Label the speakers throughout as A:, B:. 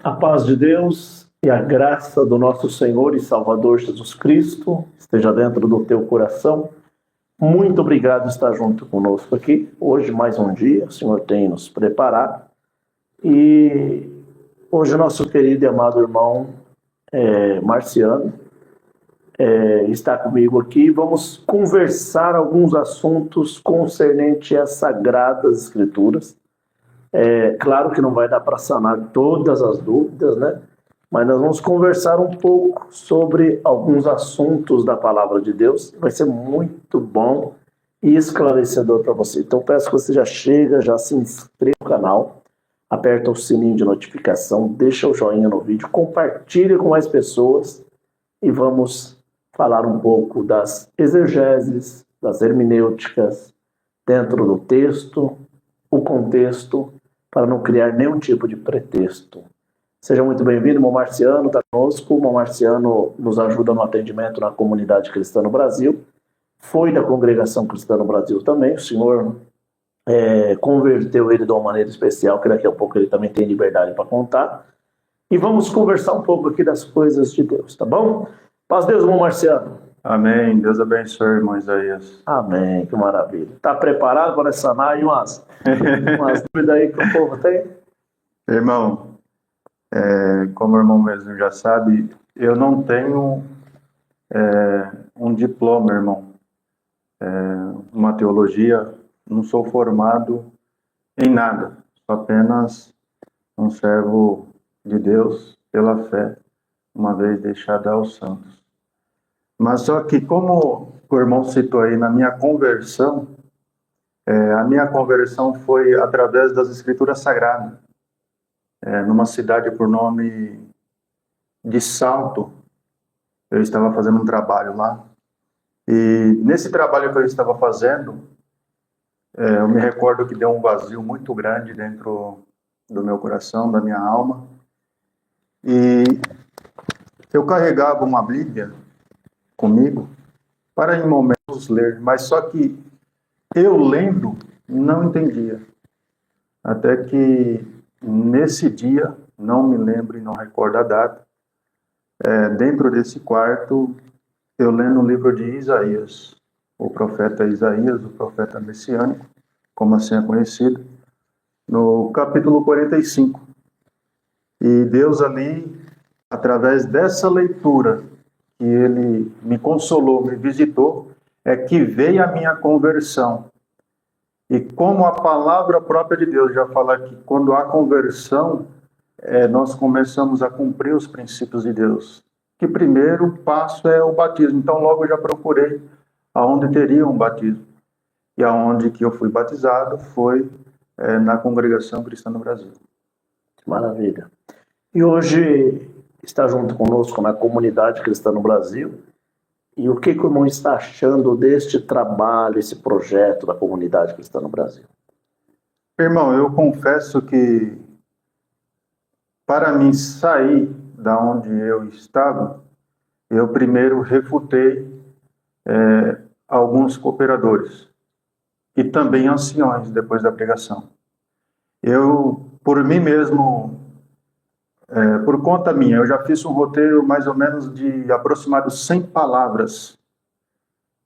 A: A paz de Deus e a graça do nosso Senhor e Salvador Jesus Cristo esteja dentro do teu coração. Muito obrigado por estar junto conosco aqui. Hoje, mais um dia, o Senhor tem nos preparado. E hoje, nosso querido e amado irmão Marciano está comigo aqui. Vamos conversar alguns assuntos concernentes às Sagradas Escrituras. Claro que não vai dar para sanar todas as dúvidas, né? Mas nós vamos conversar um pouco sobre alguns assuntos da Palavra de Deus. Vai ser muito bom e esclarecedor para você. Então peço que você já chega, já se inscreva no canal, aperta o sininho de notificação, deixa o joinha no vídeo, compartilhe com mais pessoas e vamos falar um pouco das exegeses, das hermenêuticas dentro do texto, o contexto, para não criar nenhum tipo de pretexto. Seja muito bem-vindo, irmão Marciano, está conosco. O irmão Marciano nos ajuda no atendimento na comunidade cristã no Brasil. Foi da congregação cristã no Brasil também. O Senhor converteu ele de uma maneira especial, que daqui a pouco ele também tem liberdade para contar. E vamos conversar um pouco aqui das coisas de Deus, tá bom? Paz de Deus, irmão Marciano.
B: Amém. Deus abençoe, irmão Isaías.
A: Amém, que maravilha. Está preparado para sanar aí umas dúvidas aí que o povo tem?
B: Irmão, como o irmão mesmo já sabe, eu não tenho um diploma, irmão, uma teologia, não sou formado em nada, sou apenas um servo de Deus pela fé, uma vez deixado aos santos. Mas só que, como o irmão citou aí, na minha conversão, a minha conversão foi através das Escrituras Sagradas, numa cidade por nome de Salto. Eu estava fazendo um trabalho lá, e nesse trabalho que eu estava fazendo, eu me recordo que deu um vazio muito grande dentro do meu coração, da minha alma, e eu carregava uma Bíblia comigo para em momentos ler, mas só que eu lendo não entendia, até que nesse dia, não me lembro e não recordo a data, dentro desse quarto eu lendo o livro de Isaías, o profeta Isaías, o profeta messiânico, como assim é conhecido, no capítulo 45, e Deus ali, através dessa leitura que ele me consolou, me visitou, é que veio a minha conversão. E como a palavra própria de Deus já fala que quando há conversão, nós começamos a cumprir os princípios de Deus. Que primeiro passo é o batismo. Então logo eu já procurei aonde teria um batismo. E aonde que eu fui batizado foi na congregação cristã no Brasil.
A: Maravilha. E hoje está junto conosco na comunidade cristã no Brasil. E o que o irmão está achando deste trabalho, esse projeto da comunidade cristã no Brasil?
B: Irmão, eu confesso que para mim sair da onde eu estava, eu primeiro refutei alguns cooperadores e também anciões depois da pregação. Eu, por mim mesmo, por conta minha, eu já fiz um roteiro mais ou menos de aproximados 100 palavras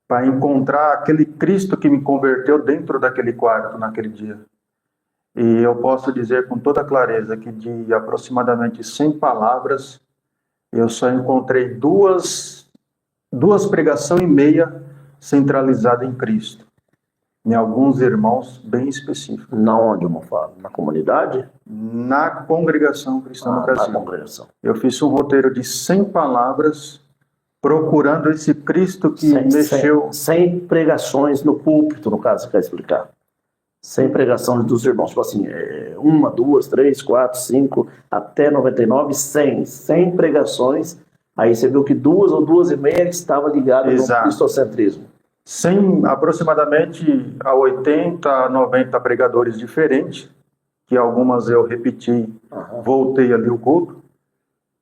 B: para encontrar aquele Cristo que me converteu dentro daquele quarto naquele dia. E eu posso dizer com toda clareza que de aproximadamente 100 palavras, eu só encontrei duas pregações e meia centralizadas em Cristo. Em alguns irmãos bem específicos.
A: Na onde, irmão Fábio? Na comunidade?
B: Na congregação cristã no Brasil.
A: Na congregação.
B: Eu fiz um roteiro de 100 palavras procurando esse Cristo que mexeu...
A: 100 pregações no púlpito, no caso, você quer explicar? 100 pregações dos irmãos, tipo assim, 1, 2, 3, 4, 5, até 99, 100. 100 pregações, aí você viu que 2 ou 2,5 estavam ligadas no cristocentrismo.
B: 100, aproximadamente a 80, a 90 pregadores diferentes, que algumas eu repeti, voltei ali o culto.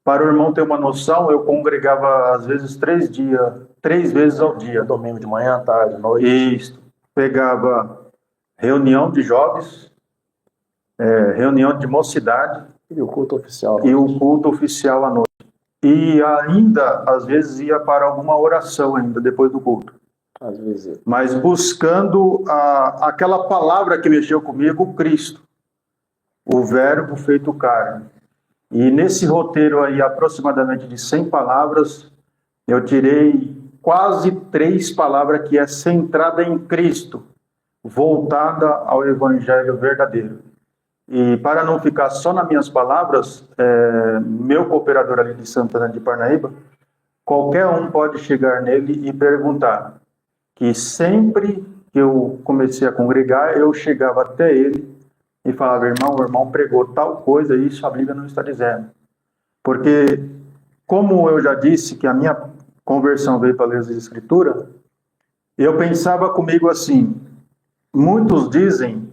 B: Para o irmão ter uma noção, eu congregava às vezes 3 vezes ao dia.
A: Domingo de manhã, tarde, noite.
B: Isso. Pegava reunião de jovens, reunião de mocidade
A: E o culto oficial.
B: E o culto oficial à noite. E ainda, às vezes, ia para alguma oração ainda, depois do culto.
A: Às vezes.
B: Mas buscando aquela palavra que mexeu comigo, Cristo. O verbo feito carne. E nesse roteiro aí, aproximadamente de 100 palavras, eu tirei quase 3 palavras que é centrada em Cristo, voltada ao Evangelho verdadeiro. E para não ficar só nas minhas palavras, meu cooperador ali de Santana de Parnaíba, qualquer um pode chegar nele e perguntar, que sempre que eu comecei a congregar, eu chegava até ele e falava, irmão, o irmão pregou tal coisa, e isso a Bíblia não está dizendo. Porque, como eu já disse que a minha conversão veio para ler as Escrituras, eu pensava comigo assim, muitos dizem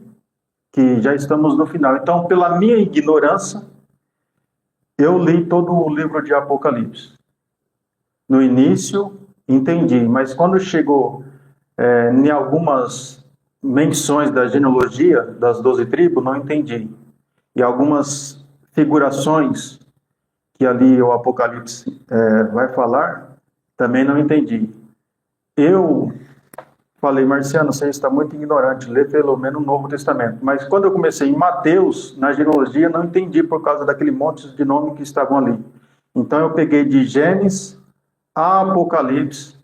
B: que já estamos no final. Então, pela minha ignorância, eu li todo o livro de Apocalipse. No início, entendi, mas quando chegou em algumas menções da genealogia das 12 tribos, não entendi. E algumas figurações que ali o Apocalipse vai falar, também não entendi. Eu falei, Marciano, você está muito ignorante, lê pelo menos o Novo Testamento. Mas quando eu comecei em Mateus, na genealogia, não entendi por causa daquele monte de nomes que estavam ali. Então eu peguei de Gênesis a Apocalipse,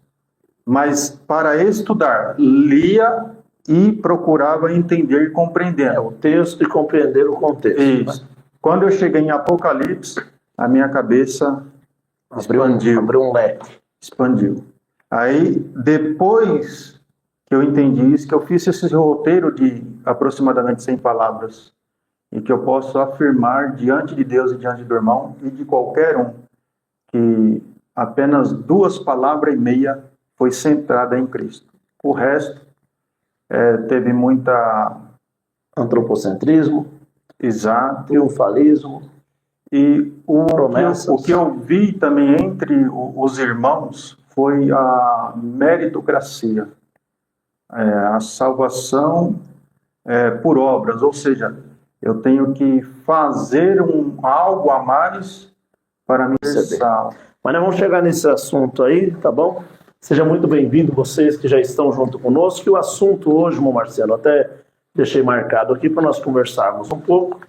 B: mas para estudar, lia e procurava entender e compreender.
A: O texto e compreender o contexto.
B: Isso. Né? Quando eu cheguei em Apocalipse, a minha cabeça expandiu.
A: Abriu um leque.
B: Expandiu. Aí, depois que eu entendi isso, que eu fiz esse roteiro de aproximadamente 100 palavras, e que eu posso afirmar diante de Deus e diante do irmão, e de qualquer um, que apenas 2 palavras e meia foi centrada em Cristo. O resto teve muita...
A: antropocentrismo,
B: exato,
A: triunfalismo,
B: e o que eu vi também entre os irmãos foi a meritocracia, a salvação por obras, ou seja, eu tenho que fazer algo a mais para me ser salvo.
A: Mas nós vamos chegar nesse assunto aí, tá bom? Seja muito bem-vindo vocês que já estão junto conosco. E o assunto hoje, irmão Marcelo, até deixei marcado aqui para nós conversarmos um pouco.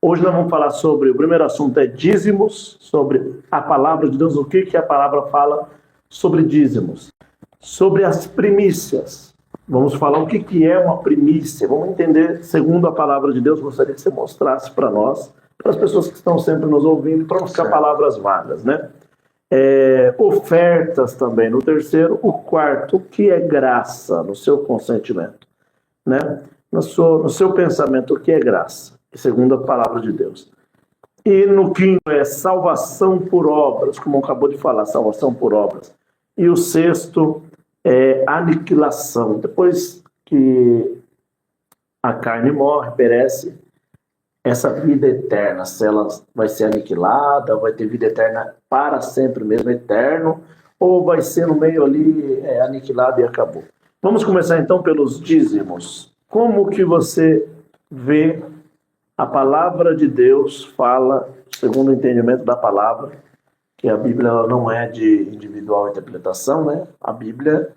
A: Hoje nós vamos falar sobre, o primeiro assunto é dízimos, sobre a palavra de Deus, o que a palavra fala sobre dízimos. Sobre as primícias. Vamos falar o que é uma primícia. Vamos entender, segundo a palavra de Deus, gostaria que você mostrasse para nós, para as pessoas que estão sempre nos ouvindo, para não ficar palavras vagas, né? Ofertas também no terceiro. O quarto, o que é graça no seu consentimento, né? No seu pensamento, o que é graça, segundo a palavra de Deus. E no quinto é salvação por obras, como acabou de falar, salvação por obras. E o sexto é aniquilação. Depois que a carne morre, perece, essa vida eterna, se ela vai ser aniquilada, vai ter vida eterna para sempre mesmo, eterno, ou vai ser no meio ali aniquilado e acabou. Vamos começar então pelos dízimos. Como que você vê a palavra de Deus fala, segundo o entendimento da palavra, que a Bíblia ela não é de individual interpretação, né? A Bíblia,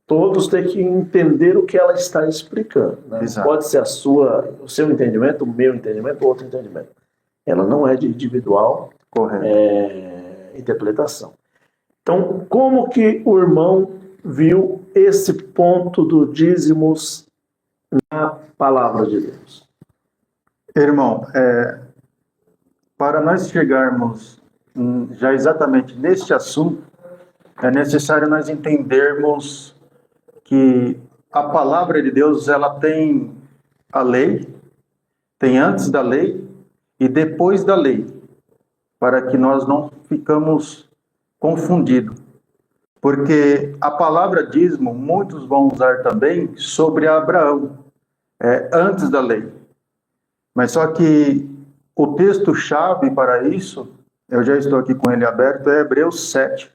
A: todos têm que entender o que ela está explicando. Né? Pode ser o seu entendimento, o meu entendimento, o outro entendimento. Ela não é de individual interpretação. Então, como que o irmão viu esse ponto do dízimos na palavra de Deus?
B: Irmão, para nós chegarmos já exatamente neste assunto, é necessário nós entendermos que a palavra de Deus, ela tem a lei, tem antes da lei e depois da lei, para que nós não ficamos confundidos. Porque a palavra dízimo, muitos vão usar também sobre Abraão, antes da lei. Mas só que o texto-chave para isso, eu já estou aqui com ele aberto, é Hebreus 7.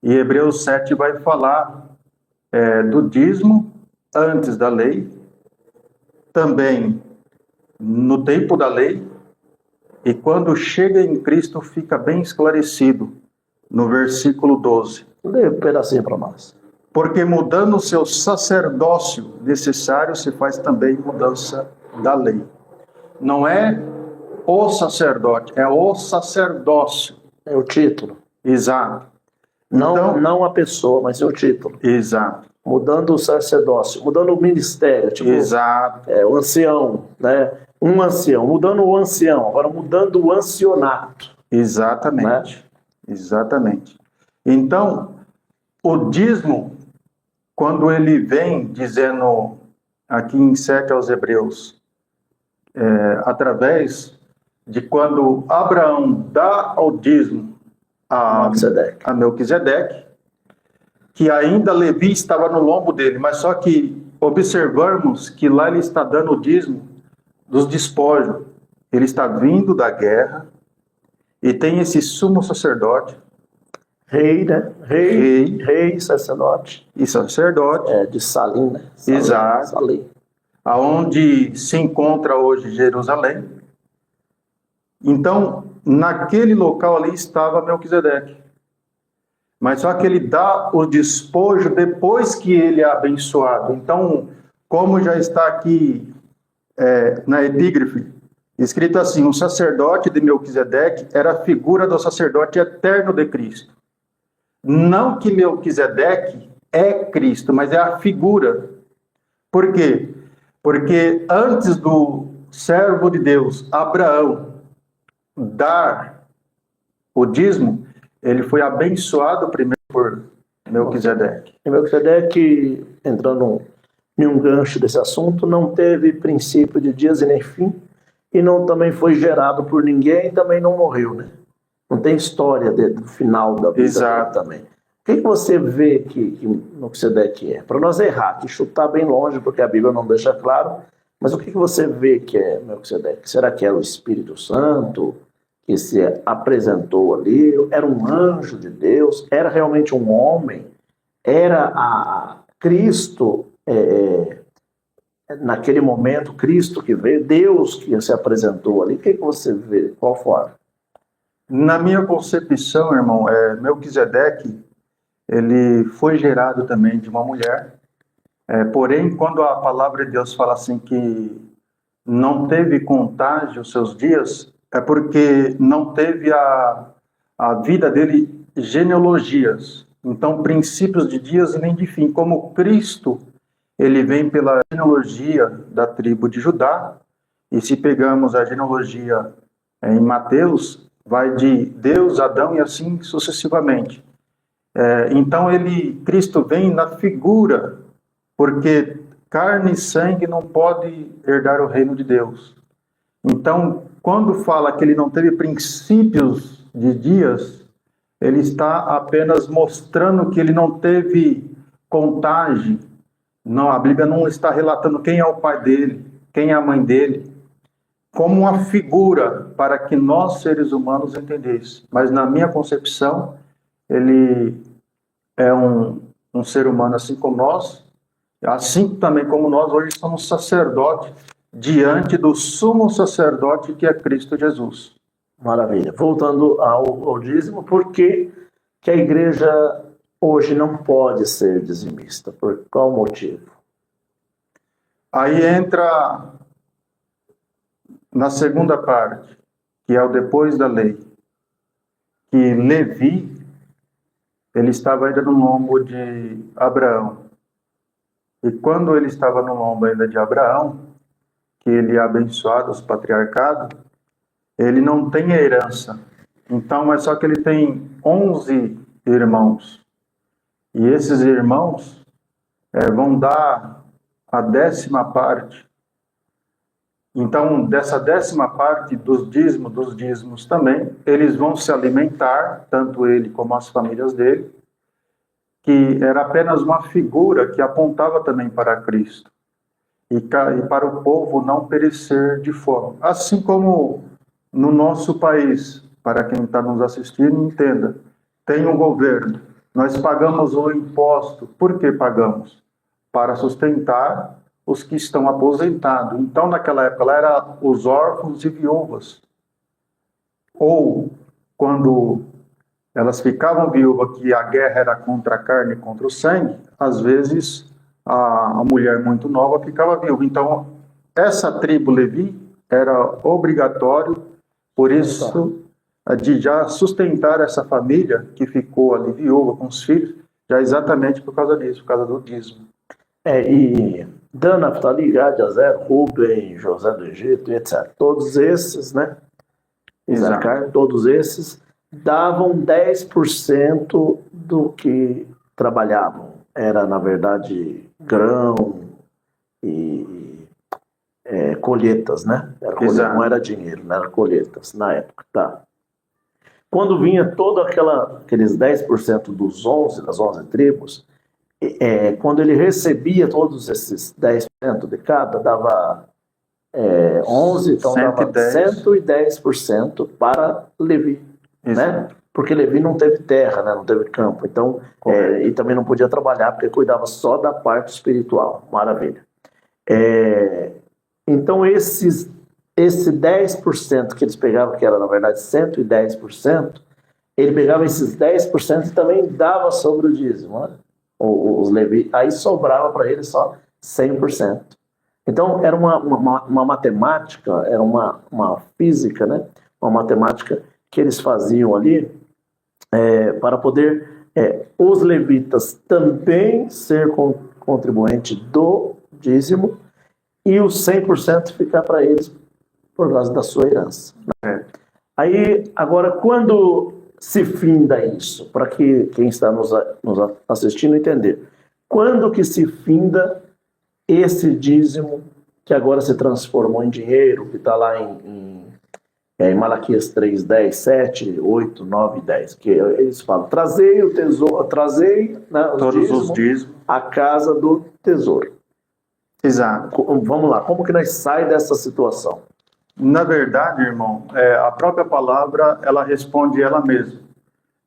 B: E Hebreus 7 vai falar do dízimo antes da lei, também no tempo da lei, e quando chega em Cristo fica bem esclarecido no versículo 12.
A: Lê um pedacinho para nós.
B: Porque mudando o seu sacerdócio necessário, se faz também mudança da lei. Não é o sacerdote, é o sacerdócio.
A: É o título.
B: Exato.
A: Não,
B: Então,
A: não a pessoa, mas é o título.
B: exato.
A: Mudando o sacerdócio, mudando o ministério. Tipo,
B: Exato.
A: o ancião, né? Um ancião, mudando o ancião, agora mudando o ancionato.
B: Exatamente.
A: Né?
B: Exatamente. Então, o dízimo, quando ele vem dizendo aqui em 7 aos Hebreus, através de quando Abraão dá o dízimo a Melquisedeque, que ainda Levi estava no lombo dele, mas só que observamos que lá ele está dando o dízimo dos despojos. Ele está vindo da guerra e tem esse sumo sacerdote.
A: Rei, né? Rei, sacerdote.
B: E sacerdote.
A: De Salim, né?
B: Exato.
A: Salim.
B: Aonde se encontra hoje Jerusalém. Então, naquele local ali estava Melquisedeque. Mas só que ele dá o despojo depois que ele é abençoado. Então, como já está aqui na epígrafe, escrito assim, o sacerdote de Melquisedeque era a figura do sacerdote eterno de Cristo. Não que Melquisedeque é Cristo, mas é a figura. Por quê? Porque antes do servo de Deus, Abraão, dar o dízimo, ele foi abençoado primeiro por Melquisedeque.
A: E Melquisedeque, entrando em um gancho desse assunto, não teve princípio de dias e nem fim, e não também foi gerado por ninguém e também não morreu, né? Não tem história do final da vida.
B: Exato.
A: Dele também. O que você vê que Melquisedeque é? Para nós errar, que chutar bem longe, porque a Bíblia não deixa claro, mas o que você vê que é Melquisedeque? Será que era o Espírito Santo que se apresentou ali? Era um anjo de Deus? Era realmente um homem? Era a Cristo, naquele momento, Cristo que veio, Deus que se apresentou ali? O que você vê? Qual forma?
B: Na minha concepção, irmão, Melquisedeque, ele foi gerado também de uma mulher. Porém, quando a palavra de Deus fala assim que não teve contágio os seus dias, é porque não teve a vida dele genealogias. Então, princípios de dias e nem de fim. Como Cristo, ele vem pela genealogia da tribo de Judá. E se pegamos a genealogia em Mateus, vai de Deus, Adão e assim sucessivamente. Então, Cristo vem na figura, porque carne e sangue não pode herdar o reino de Deus. Então, quando fala que ele não teve princípios de dias, ele está apenas mostrando que ele não teve contagem. Não, a Bíblia não está relatando quem é o pai dele, quem é a mãe dele, como uma figura para que nós, seres humanos, entendêssemos. Mas na minha concepção, ele é um ser humano assim como nós, assim também como nós hoje somos sacerdotes diante do sumo sacerdote que é Cristo Jesus.
A: Maravilha. Voltando ao dízimo, por que a igreja hoje não pode ser dizimista? Por qual motivo?
B: Aí entra na segunda parte, que é o depois da lei, que Levi, ele estava ainda no lombo de Abraão. E quando ele estava no lombo ainda de Abraão, que ele é abençoado os patriarcados, ele não tem herança. Então, é só que ele tem 11 irmãos. E esses irmãos vão dar a 10ª parte. Então, dessa 10ª parte dos dízimos também, eles vão se alimentar, tanto ele como as famílias dele, que era apenas uma figura que apontava também para Cristo. E para o povo não perecer de fome. Assim como no nosso país, para quem está nos assistindo, entenda, tem um governo, nós pagamos o imposto. Por que pagamos? Para sustentar os que estão aposentados. Então, naquela época, lá era os órfãos e viúvas. Ou, quando elas ficavam viúvas, que a guerra era contra a carne e contra o sangue, às vezes a mulher muito nova ficava viúva. Então, essa tribo Levi era obrigatório, por isso, de já sustentar essa família que ficou ali viúva com os filhos, já exatamente por causa disso, por causa do dízimo.
A: E Dan, Naftali, Gad, Azer, Ruben, José do Egito, etc. Todos esses, né? Isacar, todos esses davam 10% do que trabalhavam. Era, na verdade, grão e colheitas, né? Não era dinheiro, não era colheitas na época, tá? Quando vinha todo aqueles 10% das 11 tribos, quando ele recebia todos esses 10% de cada, dava 11, então 110. Dava 110% para Levi, né? Porque Levi não teve terra, né? Não teve campo, então, e também não podia trabalhar, porque cuidava só da parte espiritual. Maravilha. Então, esse 10% que eles pegavam, que era, na verdade, 110%, ele pegava esses 10% e também dava sobre o dízimo, né? Os Levi, aí sobrava para ele só 100%. Então, era uma matemática, era uma física, né? Uma matemática que eles faziam ali para poder os levitas também ser contribuinte do dízimo e os 100% ficar para eles por causa da sua herança. Aí, agora, quando se finda isso, para que quem está nos assistindo entender, quando que se finda esse dízimo que agora se transformou em dinheiro, que está lá em Malaquias 3, 10, 7, 8, 9 e 10, que eles falam, trazei o tesouro, né, todos os dízimos à casa do tesouro.
B: Exato.
A: Vamos lá, como que nós saímos dessa situação?
B: Na verdade, irmão, a própria palavra, ela responde ela mesma.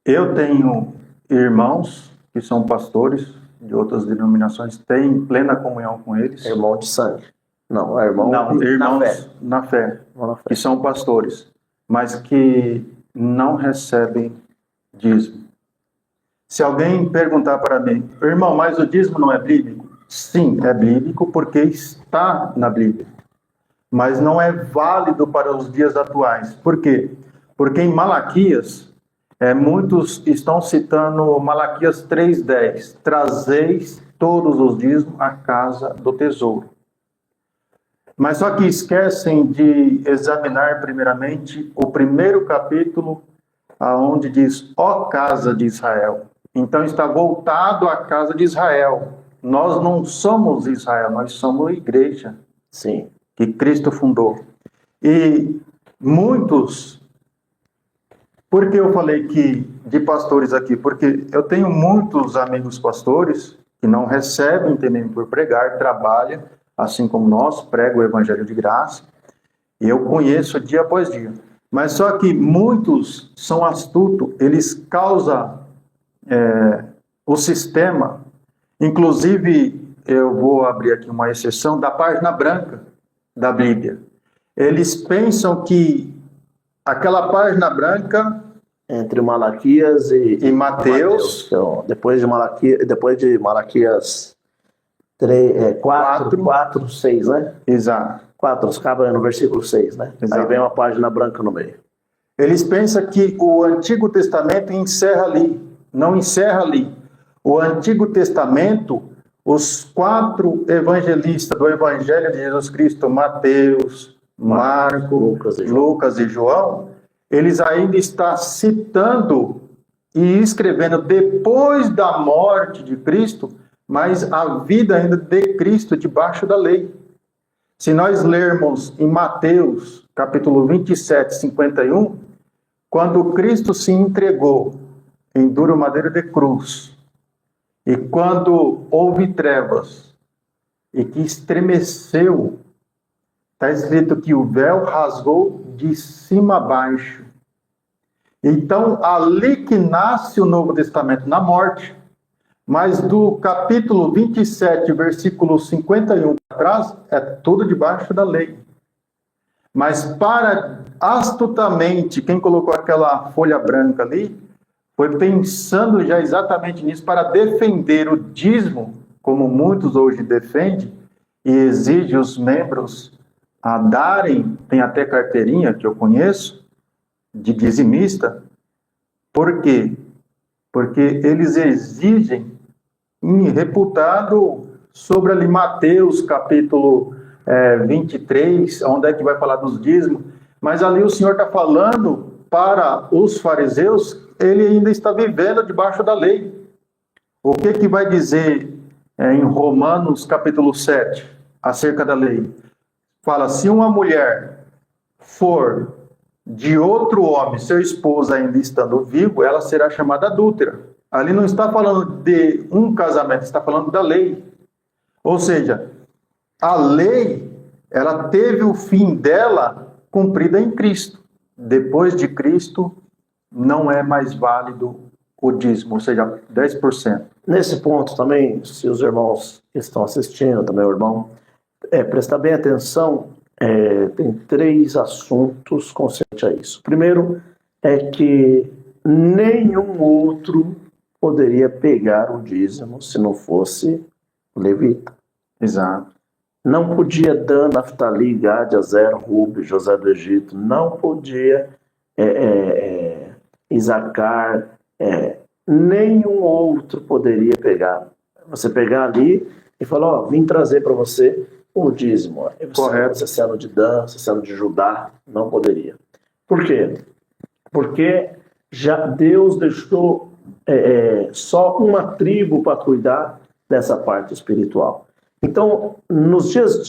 B: Eu tenho irmãos que são pastores de outras denominações, tenho plena comunhão com eles.
A: Irmão de sangue. Não, irmãos
B: na fé, que são pastores, mas que não recebem dízimo. Se alguém perguntar para mim, irmão, mas o dízimo não é bíblico? Sim, é bíblico porque está na Bíblia. Mas não é válido para os dias atuais. Por quê? Porque em Malaquias, muitos estão citando Malaquias 3,10. Trazeis todos os dízimos à casa do tesouro. Mas só que esquecem de examinar primeiramente o primeiro capítulo, aonde diz, ó casa de Israel. Então está voltado à casa de Israel. Nós não somos Israel, nós somos igreja.
A: Sim.
B: Que Cristo fundou. E muitos, por que eu falei de pastores aqui? Porque eu tenho muitos amigos pastores que não recebem também por pregar, trabalham, assim como nós, pregam o evangelho de graça, e eu conheço dia após dia. Mas só que muitos são astutos, eles causam o sistema, inclusive eu vou abrir aqui uma exceção da página branca da Bíblia. Eles pensam que aquela página branca
A: entre Malaquias e
B: Mateus,
A: então, depois de Malaquias 4, 6, né?
B: Exato.
A: 4, acaba no versículo 6, né? Exato. Aí vem uma página branca no meio.
B: Eles pensam que o Antigo Testamento encerra ali. Não encerra ali. O Antigo Testamento, os 4 evangelistas do Evangelho de Jesus Cristo, Mateus, Marcos, Lucas e João, eles ainda estão citando e escrevendo depois da morte de Cristo, mas a vida ainda de Cristo debaixo da lei. Se nós lermos em Mateus, capítulo 27, 51, quando Cristo se entregou em dura madeira de cruz, e quando houve trevas, e que estremeceu, está escrito que o véu rasgou de cima a baixo. Então, ali que nasce o Novo Testamento, na morte. Mas do capítulo 27, versículo 51 para trás, é tudo debaixo da lei. Mas para astutamente, quem colocou aquela folha branca ali, foi pensando já exatamente nisso, para defender o dízimo, como muitos hoje defendem, e exige os membros a darem, tem até carteirinha que eu conheço, de dizimista. Por quê? Porque eles exigem, reputado sobre ali Mateus capítulo 23, onde é que vai falar dos dízimos, mas ali o Senhor está falando para os fariseus, ele ainda está vivendo debaixo da lei. O que que vai dizer em Romanos capítulo 7, acerca da lei? Fala, se uma mulher for de outro homem, seu esposo ainda estando vivo, ela será chamada adúltera. Ali não está falando de um casamento, está falando da lei. Ou seja, a lei, ela teve o fim dela cumprida em Cristo. Depois de Cristo, não é mais válido o dízimo, ou seja, 10%.
A: Nesse ponto também, se os irmãos que estão assistindo, também o irmão, prestar bem atenção, tem 3 assuntos conscientes a isso. Primeiro é que nenhum outro poderia pegar o dízimo se não fosse o levita.
B: Exato.
A: Não podia Dan, Naftali, Gad, Azer, Rubi, José do Egito, não podia Isacar, nenhum outro poderia pegar. Você pegar ali e falar, vim trazer para você o dízimo.
B: Correto.
A: Você sendo de Dan, você sendo de Judá, não poderia. Por quê? Porque já Deus deixou só uma tribo para cuidar dessa parte espiritual. Então, nos dias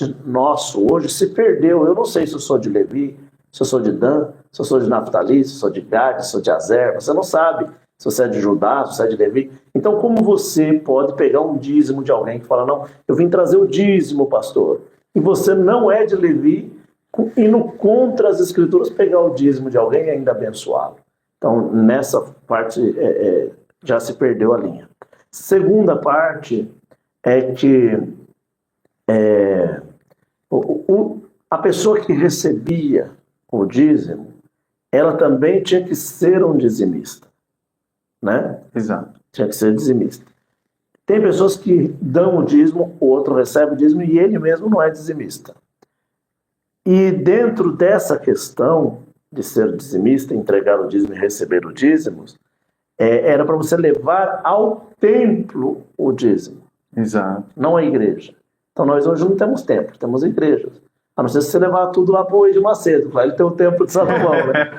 A: hoje, se perdeu. Eu não sei se eu sou de Levi, se eu sou de Dan, se eu sou de Naftali, se eu sou de Gad, se eu sou de Azer. Você não sabe se você é de Judá, se você é de Levi. Então, como você pode pegar um dízimo de alguém que fala, não, eu vim trazer o dízimo, pastor, e você não é de Levi, indo contra as escrituras, pegar o dízimo de alguém e ainda abençoá-lo. Então, nessa parte, já se perdeu a linha. Segunda parte é que a pessoa que recebia o dízimo, ela também tinha que ser um dizimista, né?
B: Exato.
A: Tinha que ser dizimista. Tem pessoas que dão o dízimo, o outro recebe o dízimo e ele mesmo não é dizimista. E dentro dessa questão de ser dizimista, entregar o dízimo e receber o dízimo, era para você levar ao templo o dízimo.
B: Exato.
A: Não à igreja. Então nós hoje não temos templo, temos igrejas. A não ser se você levar tudo lá para o Eide Macedo, lá ele tem o templo de Salomão, né?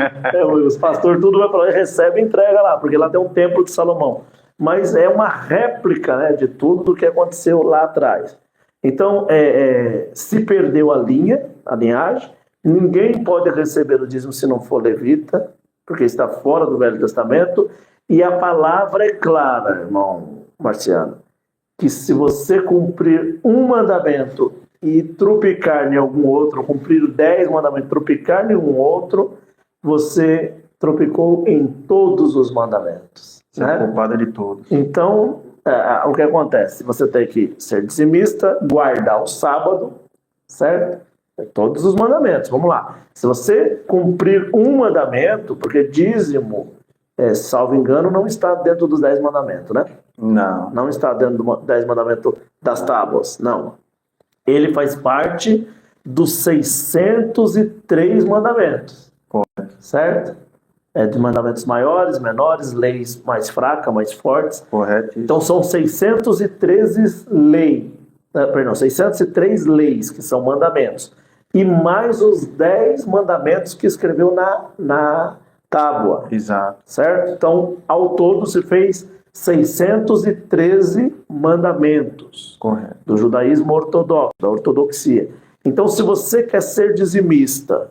A: Os pastores tudo vai para lá e recebe e entrega lá, porque lá tem um templo de Salomão. Mas é uma réplica, né, de tudo do que aconteceu lá atrás. Então, se perdeu a linhagem, ninguém pode receber o dízimo se não for levita, porque está fora do Velho Testamento, e a palavra é clara, irmão Marciano, que se você cumprir um mandamento e trupicar em algum outro, cumprir 10 mandamentos, trupicar em um outro, você tropicou em todos os mandamentos.
B: Você é culpada de todos.
A: Então, o que acontece? Você tem que ser dizimista, guardar o sábado, certo? Todos os mandamentos, vamos lá. Se você cumprir um mandamento, porque dízimo, salvo engano, não está dentro dos 10 mandamentos, né?
B: Não.
A: Não está dentro dos 10 mandamentos das tábuas, não. Ele faz parte dos 603 mandamentos.
B: Correto.
A: Certo? De mandamentos maiores, menores, leis mais fracas, mais fortes.
B: Correto.
A: Então são 603 leis, que são mandamentos. E mais os 10 mandamentos que escreveu na tábua.
B: Exato.
A: Certo? Então, ao todo se fez 613 mandamentos.
B: Correto.
A: Do judaísmo ortodoxo, da ortodoxia. Então, se você quer ser dizimista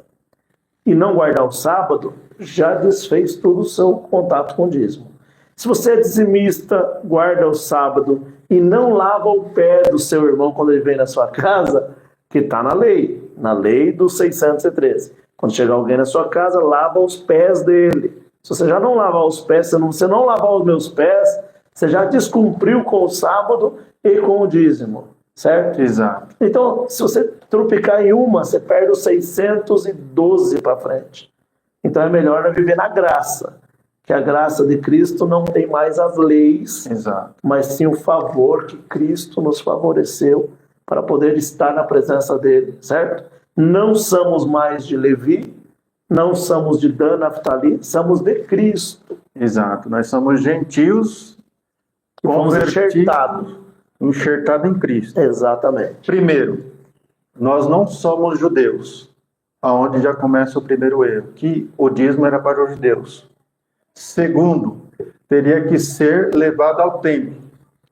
A: e não guardar o sábado, já desfez todo o seu contato com o dízimo. Se você é dizimista, guarda o sábado e não lava o pé do seu irmão quando ele vem na sua casa, que está na lei dos 613. Quando chegar alguém na sua casa, lava os pés dele. Se você já não lavar os pés, se não lavar os meus pés, Você já descumpriu com o sábado e com o dízimo, certo?
B: Exato.
A: Então, se você tropicar em uma, você perde os 612 para frente. Então é melhor viver na graça, que a graça de Cristo não tem mais as leis,
B: Exato.
A: mas sim o favor que Cristo nos favoreceu para poder estar na presença dele, certo? Não somos mais de Levi, não somos de Dan, Naftali, somos de Cristo.
B: Exato. Nós somos gentios
A: Que fomos
B: convertidos, enxertados em Cristo.
A: Exatamente.
B: Primeiro, nós não somos judeus, aonde já começa o primeiro erro, que o dízimo era para os judeus. Segundo, teria que ser levado ao templo.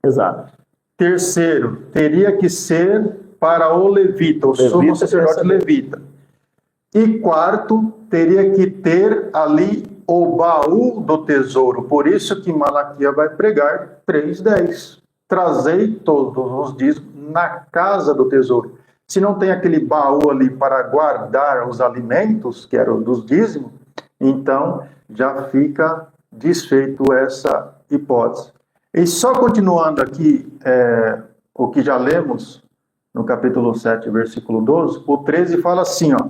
A: Exato.
B: Terceiro, teria que ser para o levita, o sumo sacerdote levita. E quarto, teria que ter ali o baú do tesouro. Por isso que Malaquias vai pregar 3:10. Trazei todos os dízimos na casa do tesouro. Se não tem aquele baú ali para guardar os alimentos, que eram dos dízimos, então já fica desfeito essa hipótese. E só continuando aqui o que já lemos no capítulo 7, versículo 12, o 13 fala assim, ó: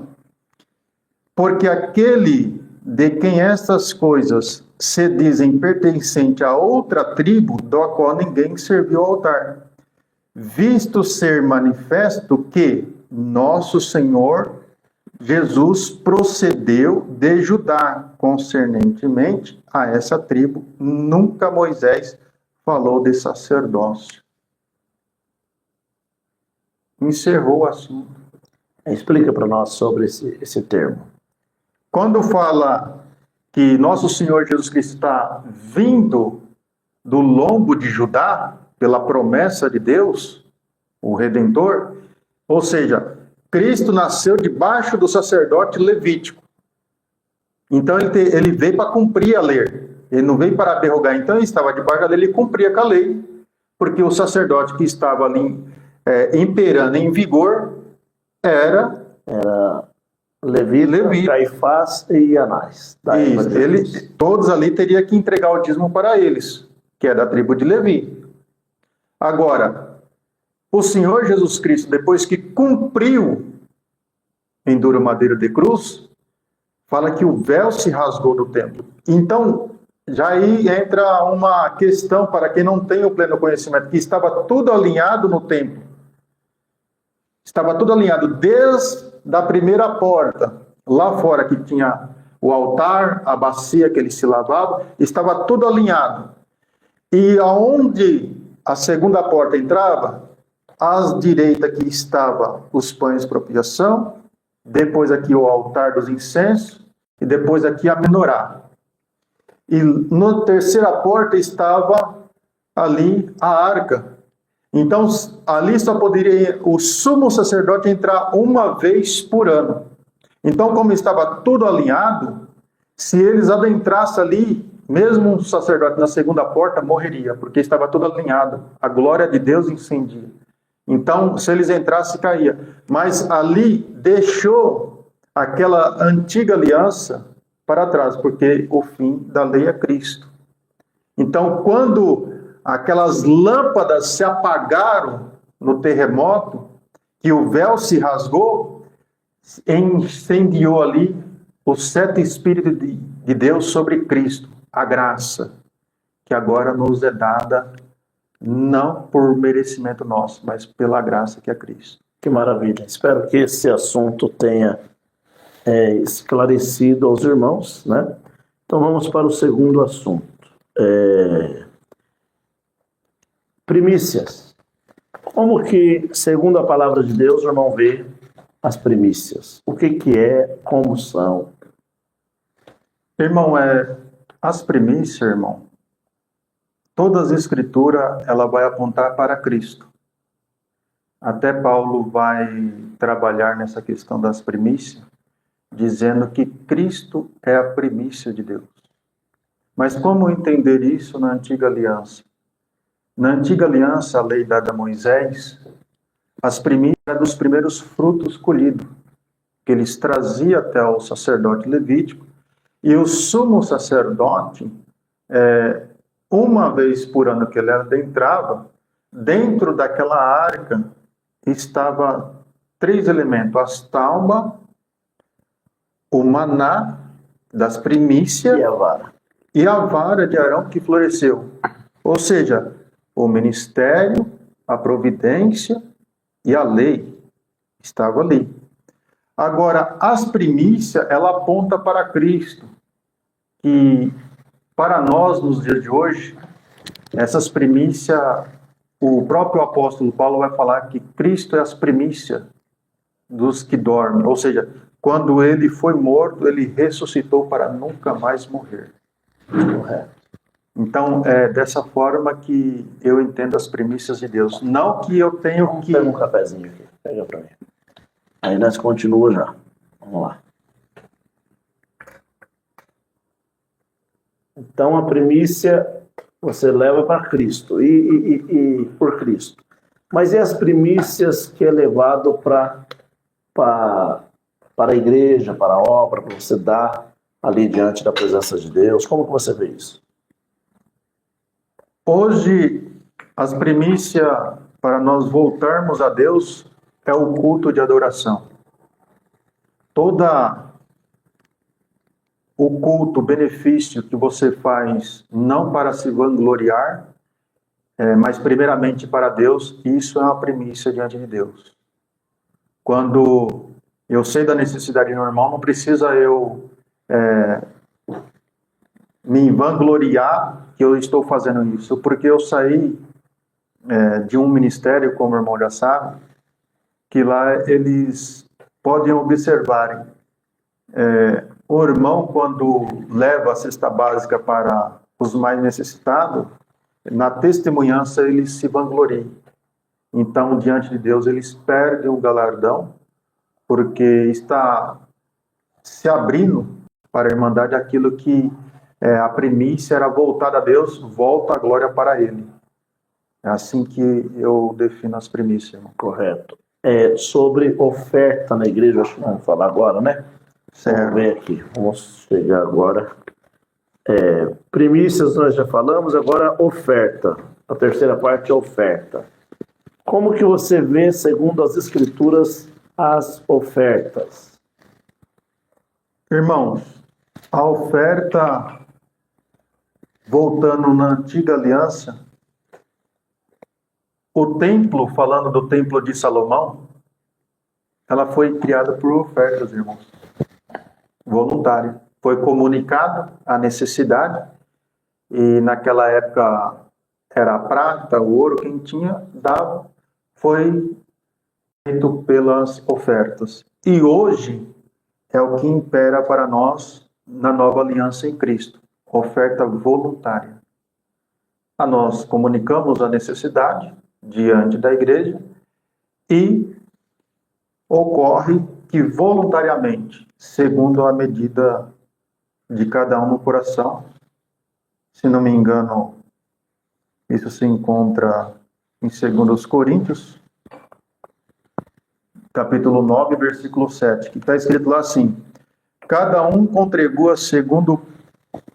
B: porque aquele de quem estas coisas se dizem pertencente a outra tribo, do qual ninguém serviu ao altar, visto ser manifesto que nosso Senhor Jesus procedeu de Judá concernentemente a essa tribo, nunca Moisés falou de sacerdócio. Encerrou o assunto.
A: Explica para nós sobre esse termo.
B: Quando fala que nosso Senhor Jesus Cristo está vindo do lombo de Judá, pela promessa de Deus, o Redentor, ou seja, Cristo nasceu debaixo do sacerdote levítico. Então ele veio para cumprir a lei. Ele não veio para derrogar. Então ele estava debaixo da lei, ele cumpria com a lei, porque o sacerdote que estava ali imperando em vigor era
A: Levi, Caifás e Anás.
B: Todos ali teriam que entregar o dízimo para eles, que é da tribo de Levi. Agora, o Senhor Jesus Cristo, depois que cumpriu em dura madeira de cruz, fala que o véu se rasgou do templo. Então, já aí entra uma questão para quem não tem o pleno conhecimento, que estava tudo alinhado no templo. Estava tudo alinhado desde a primeira porta, lá fora que tinha o altar, a bacia que ele se lavava, estava tudo alinhado. E aonde a segunda porta entrava, à direita que estava os pães de expiação, depois aqui o altar dos incensos, e depois aqui a menorá. E na terceira porta estava ali a arca. Então, ali só poderia o sumo sacerdote entrar uma vez por ano. Então, como estava tudo alinhado, se eles adentrassem ali, mesmo o sacerdote na segunda porta morreria, porque estava tudo alinhado. A glória de Deus incendia. Então, se eles entrassem, caía. Mas ali deixou aquela antiga aliança para trás, porque o fim da lei é Cristo. Então, quando aquelas lâmpadas se apagaram no terremoto, que o véu se rasgou, incendiou ali os 7 Espíritos de Deus sobre Cristo, a graça, que agora nos é dada, não por merecimento nosso, mas pela graça que é Cristo.
A: Que maravilha. Espero que esse assunto tenha esclarecido aos irmãos, né? Então vamos para o segundo assunto. Primícias. Como que, segundo a palavra de Deus, o irmão vê as primícias? O que é, como são?
B: Irmão, as primícias, irmão, toda a Escritura, ela vai apontar para Cristo. Até Paulo vai trabalhar nessa questão das primícias, dizendo que Cristo é a primícia de Deus. Mas como entender isso na Antiga Aliança? Na Antiga Aliança, a lei dada a Moisés, as primícias eram dos primeiros frutos colhidos, que eles traziam até o sacerdote levítico, e o sumo sacerdote, uma vez por ano que ele adentrava, dentro daquela arca estava 3 elementos: as taubas, o maná das primícias
A: E a vara.
B: e a vara de Arão que floresceu. Ou seja, o ministério, a providência e a lei estavam ali. Agora, as primícias, ela aponta para Cristo. E para nós, nos dias de hoje, essas primícias, o próprio apóstolo Paulo vai falar que Cristo é as primícias dos que dormem. Ou seja, quando ele foi morto, ele ressuscitou para nunca mais morrer.
A: Correto.
B: Então, é dessa forma que eu entendo as primícias de Deus. Não que eu tenho que...
A: Pega um cafezinho aqui. Pega para mim. Aí nós continuamos já. Vamos lá. Então, a primícia você leva para Cristo e por Cristo. Mas e as primícias que é levado para a igreja, para a obra, para você dar ali diante da presença de Deus? Como que você vê isso?
B: Hoje, as primícias para nós voltarmos a Deus é o culto de adoração. Toda o culto, o benefício que você faz, não para se vangloriar, mas primeiramente para Deus, isso é uma primícia diante de Deus. Quando eu sei da necessidade normal, não precisa eu me vangloriar que eu estou fazendo isso, porque eu saí de um ministério, como o irmão já sabe, que lá eles podem observarem. O irmão, quando leva a cesta básica para os mais necessitados, na testemunhança eles se vangloriam. Então, diante de Deus, eles perdem o galardão, porque está se abrindo para a Irmandade aquilo que a primícia era voltada a Deus, volta a glória para Ele. É assim que eu defino as primícias, irmão.
A: Correto. Sobre oferta na igreja, acho que vamos falar agora, né?
B: Certo.
A: Vamos ver aqui. Vamos chegar agora. Primícias nós já falamos, agora oferta. A terceira parte é oferta. Como que você vê, segundo as Escrituras, as ofertas?
B: Irmãos, a oferta, voltando na antiga aliança, o templo, falando do templo de Salomão, ela foi criada por ofertas, irmãos, voluntária. Foi comunicado a necessidade, e naquela época era a prata, o ouro, quem tinha, dava, foi feito pelas ofertas. E hoje é o que impera para nós na nova aliança em Cristo, oferta voluntária. Nós comunicamos a necessidade diante da igreja e ocorre que voluntariamente, segundo a medida de cada um no coração, se não me engano, isso se encontra em 2 Coríntios, capítulo 9, versículo 7, que está escrito lá assim: cada um contribua segundo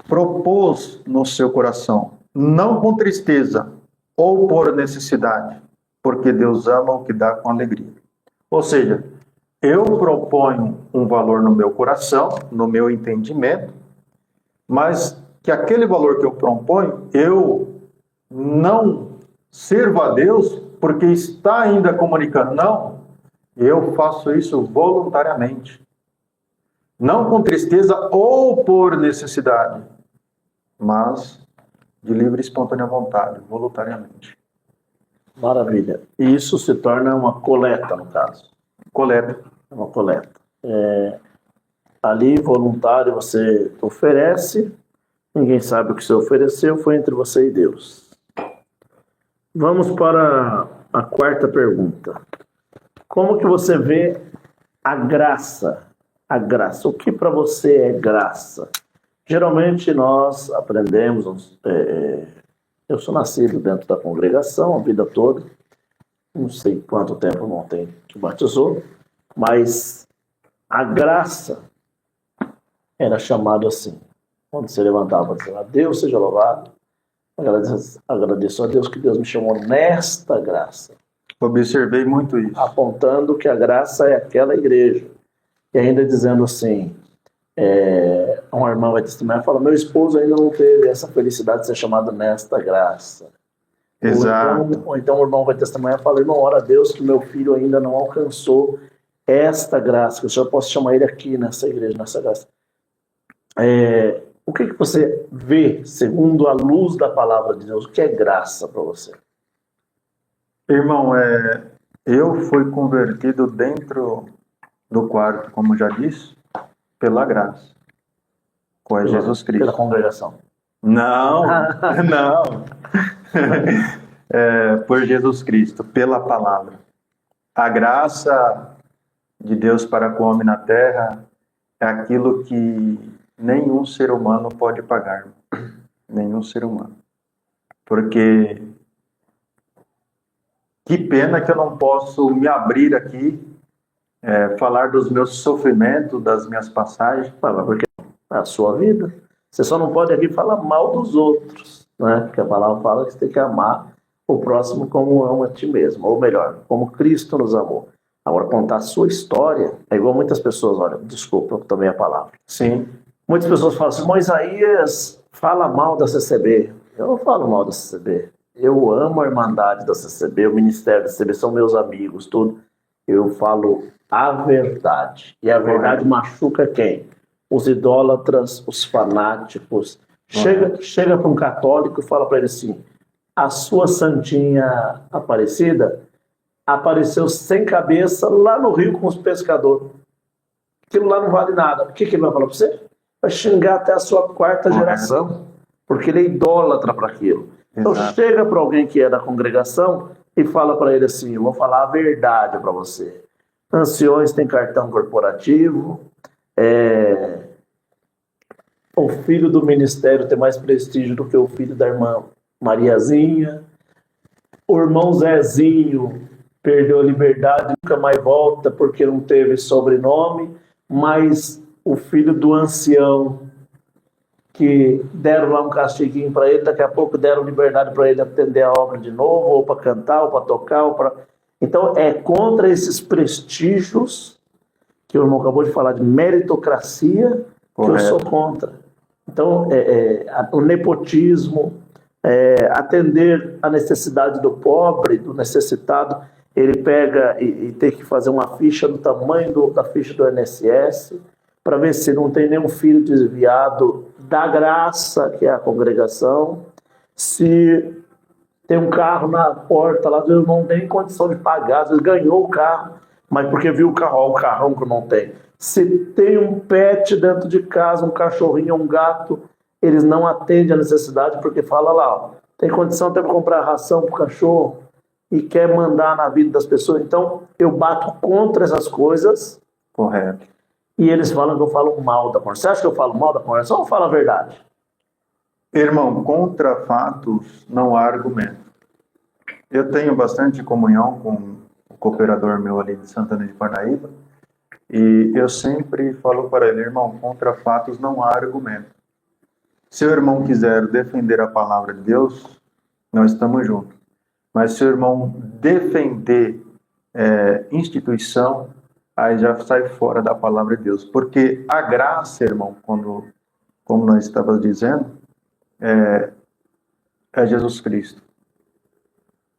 B: propôs no seu coração, não com tristeza ou por necessidade, porque Deus ama o que dá com alegria. Ou seja, eu proponho um valor no meu coração, no meu entendimento, mas que aquele valor que eu proponho, eu não sirva a Deus porque está ainda comunicando. Não, eu faço isso voluntariamente. Não com tristeza ou por necessidade, mas de livre e espontânea vontade, voluntariamente.
A: Maravilha. E isso se torna uma coleta, no caso.
B: Coleta.
A: Uma coleta. Ali, voluntário, você oferece, ninguém sabe o que você ofereceu, foi entre você e Deus. Vamos para a quarta pergunta. Como que você vê a graça? A graça. O que para você é graça? Geralmente nós aprendemos, eu sou nascido dentro da congregação a vida toda, não sei quanto tempo não tem que batizou, mas a graça era chamado assim. Quando você levantava, dizia, Deus seja louvado, Agradeço a Deus que Deus me chamou nesta graça,
B: Observei muito isso.
A: apontando que a graça é aquela igreja. E ainda dizendo assim, uma irmã vai testemunhar e fala, meu esposo ainda não teve essa felicidade de ser chamado nesta graça.
B: Exato.
A: Ou então o irmão vai testemunhar e fala, irmão, ora a Deus que meu filho ainda não alcançou esta graça, que o Senhor possa chamar ele aqui nessa igreja, nessa graça. O que você vê, segundo a luz da palavra de Deus, o que é graça para você?
B: Irmão, eu fui convertido dentro do quarto, como já disse, pela graça. Com Jesus Cristo.
A: Pela congregação.
B: Não, não. Por Jesus Cristo, pela palavra. A graça de Deus para com o homem na terra é aquilo que nenhum ser humano pode pagar. Nenhum ser humano. Porque que pena que eu não posso me abrir aqui, falar dos meus sofrimentos, das minhas passagens.
A: Porque é a sua vida. Você só não pode aqui falar mal dos outros, né? Porque a palavra fala que você tem que amar o próximo como ama a ti mesmo. Ou melhor, como Cristo nos amou. Agora, contar a sua história é igual muitas pessoas, olha, desculpa também a palavra.
B: Sim.
A: Muitas pessoas falam assim, Moisés fala mal da CCB. Eu não falo mal da CCB. Eu amo a Irmandade da CCB, o Ministério da CCB, são meus amigos, tudo. Eu falo a verdade. E a verdade machuca quem? Os idólatras, os fanáticos. Chega para um católico e fala para ele assim, a sua santinha Aparecida apareceu sem cabeça lá no rio com os pescadores. Aquilo lá não vale nada. O que ele vai falar para você? Vai xingar até a sua quarta geração, porque ele é idólatra para aquilo. Então chega para alguém que é da congregação e fala para ele assim, eu vou falar a verdade para você. Anciões tem cartão corporativo, o filho do ministério tem mais prestígio do que o filho da irmã Mariazinha, o irmão Zezinho perdeu a liberdade, nunca mais volta porque não teve sobrenome, mas o filho do ancião, que deram lá um castiguinho para ele, daqui a pouco deram liberdade para ele atender a obra de novo, ou para cantar, ou para tocar, ou para... Então é contra esses prestígios, que o irmão acabou de falar de meritocracia, que eu sou contra. Então o nepotismo, atender a necessidade do pobre, do necessitado, ele pega e tem que fazer uma ficha do tamanho da ficha do INSS, para ver se não tem nenhum filho desviado da graça, que é a congregação, se tem um carro na porta lá, ele não tem condição de pagar, às vezes ganhou o carro, mas porque viu o carro, ó, o carrão que não tem. Se tem um pet dentro de casa, um cachorrinho, um gato, eles não atendem a necessidade, porque fala lá, ó, tem condição até para comprar ração para o cachorro, e quer mandar na vida das pessoas. Então, eu bato contra essas coisas.
B: Correto.
A: E eles falam que eu falo mal da congregação. Você acha que eu falo mal da congregação ou falo a verdade?
B: Irmão, contra fatos não há argumento. Eu tenho bastante comunhão com o cooperador meu ali de Santana de Parnaíba, e eu sempre falo para ele, irmão, contra fatos não há argumento. Se o irmão quiser defender a palavra de Deus, nós estamos juntos. Mas se o irmão defender instituição, aí já sai fora da palavra de Deus. Porque a graça, irmão, como nós estávamos dizendo, é Jesus Cristo.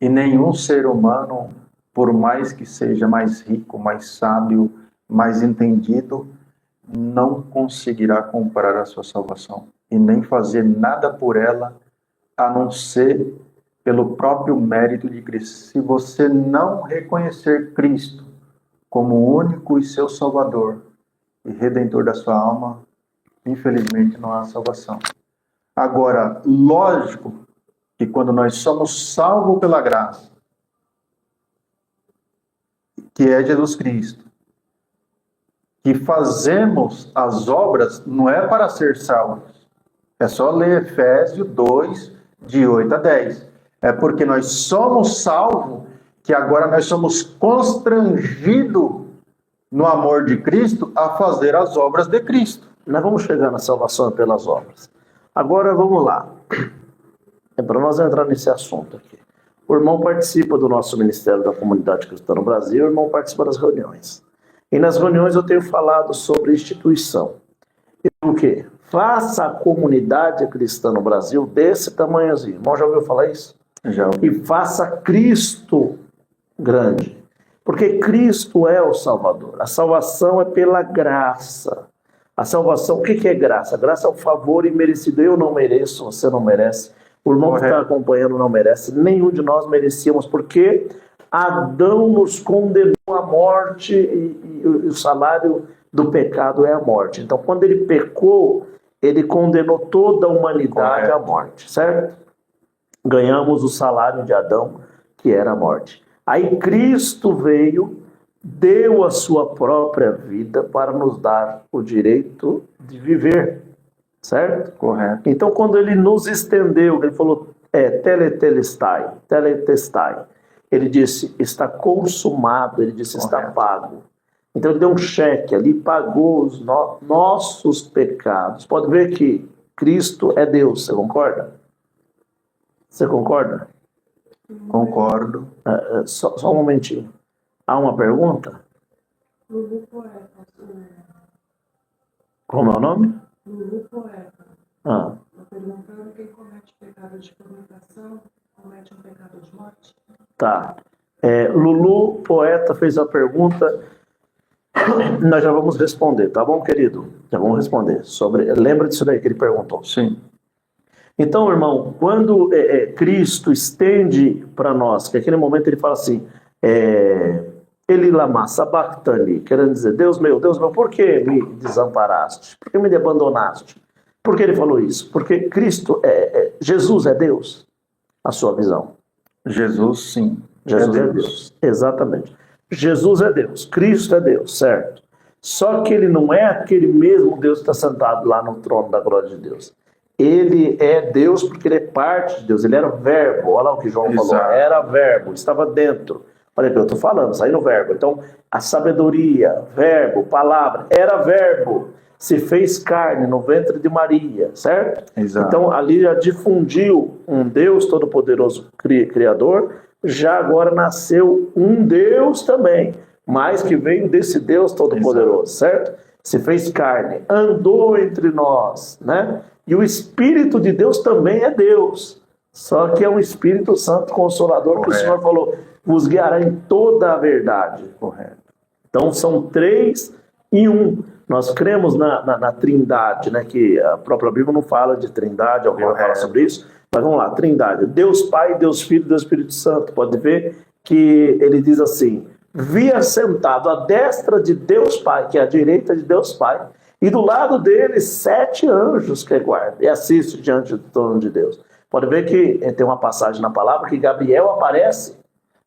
B: E nenhum ser humano, por mais que seja mais rico, mais sábio, mais entendido, não conseguirá comprar a sua salvação. E nem fazer nada por ela, a não ser pelo próprio mérito de Cristo. Se você não reconhecer Cristo como o único e seu Salvador e Redentor da sua alma, infelizmente não há salvação. Agora, lógico que quando nós somos salvos pela graça, que é Jesus Cristo, que fazemos as obras, não é para ser salvos. É só ler Efésios 2, de 8 a 10. É porque nós somos salvos, que agora nós somos constrangidos no amor de Cristo a fazer as obras de Cristo.
A: Nós vamos chegar na salvação pelas obras. Agora vamos lá. é para nós entrar nesse assunto aqui. O irmão participa do nosso Ministério da Comunidade Cristã no Brasil, o irmão participa das reuniões. E nas reuniões eu tenho falado sobre instituição. E o quê? Faça a comunidade cristã no Brasil desse tamanhozinho. O irmão já ouviu falar isso?
B: Já ouvi.
A: E faça Cristo grande. Porque Cristo é o Salvador. A salvação é pela graça. A salvação, o que é graça? A graça é o favor imerecido. Eu não mereço, você não merece. O irmão que está acompanhando não merece. Nenhum de nós merecíamos, porque Adão nos condenou à morte e o salário do pecado é a morte. Então, quando ele pecou, ele condenou toda a humanidade à morte, certo? Ganhamos o salário de Adão, que era a morte. Aí Cristo veio, deu a sua própria vida para nos dar o direito de viver, certo?
B: Correto.
A: Então, quando ele nos estendeu, ele falou, teletestai, ele disse, está consumado, ele disse, está pago. Então, ele deu um cheque ali, pagou os nossos pecados. Pode ver que Cristo é Deus, você concorda? Você concorda?
B: Concordo.
A: Só um momentinho. Há uma pergunta?
C: Lulu Poeta.
A: Como é o nome?
C: Lulu Poeta.
A: Ah.
C: Está perguntando quem comete pecado de fornicação comete um pecado de morte.
A: Tá. Lulu Poeta fez a pergunta. Nós já vamos responder, tá bom, querido? Já vamos responder. Lembra disso daí que ele perguntou?
B: Sim.
A: Então, irmão, quando Cristo estende para nós, que aquele momento ele fala assim, ele lama sabachthani, querendo dizer, Deus meu, por que me desamparaste? Por que me abandonaste? Por que ele falou isso? Porque Cristo, Jesus é Deus, a sua visão.
B: Jesus, sim.
A: Jesus é Deus, exatamente. Jesus é Deus, Cristo é Deus, certo? Só que ele não é aquele mesmo Deus que está sentado lá no trono da glória de Deus. Ele é Deus porque ele é parte de Deus, ele era o verbo, olha lá o que João falou, era verbo, estava dentro. Olha, eu estou falando, sai no verbo. Então, a sabedoria, verbo, palavra, era verbo, se fez carne no ventre de Maria, certo?
B: Exato.
A: Então, ali já difundiu um Deus todo-poderoso, Criador, já agora nasceu um Deus também, mas que veio desse Deus todo-poderoso, certo? Se fez carne, andou entre nós, né? E o Espírito de Deus também é Deus, só que é um Espírito Santo Consolador, que o Senhor falou, vos guiará em toda a verdade.
B: Correto.
A: Então são 3 em 1. Nós cremos na trindade, né? Que a própria Bíblia não fala de trindade, alguém vai falar sobre isso, mas vamos lá, trindade, Deus Pai, Deus Filho e Deus Espírito Santo. Pode ver que ele diz assim, vi assentado à destra de Deus Pai, que é a direita de Deus Pai, e do lado dele 7 anjos que guardam e assistem diante do trono de Deus. Pode ver que tem uma passagem na palavra que Gabriel aparece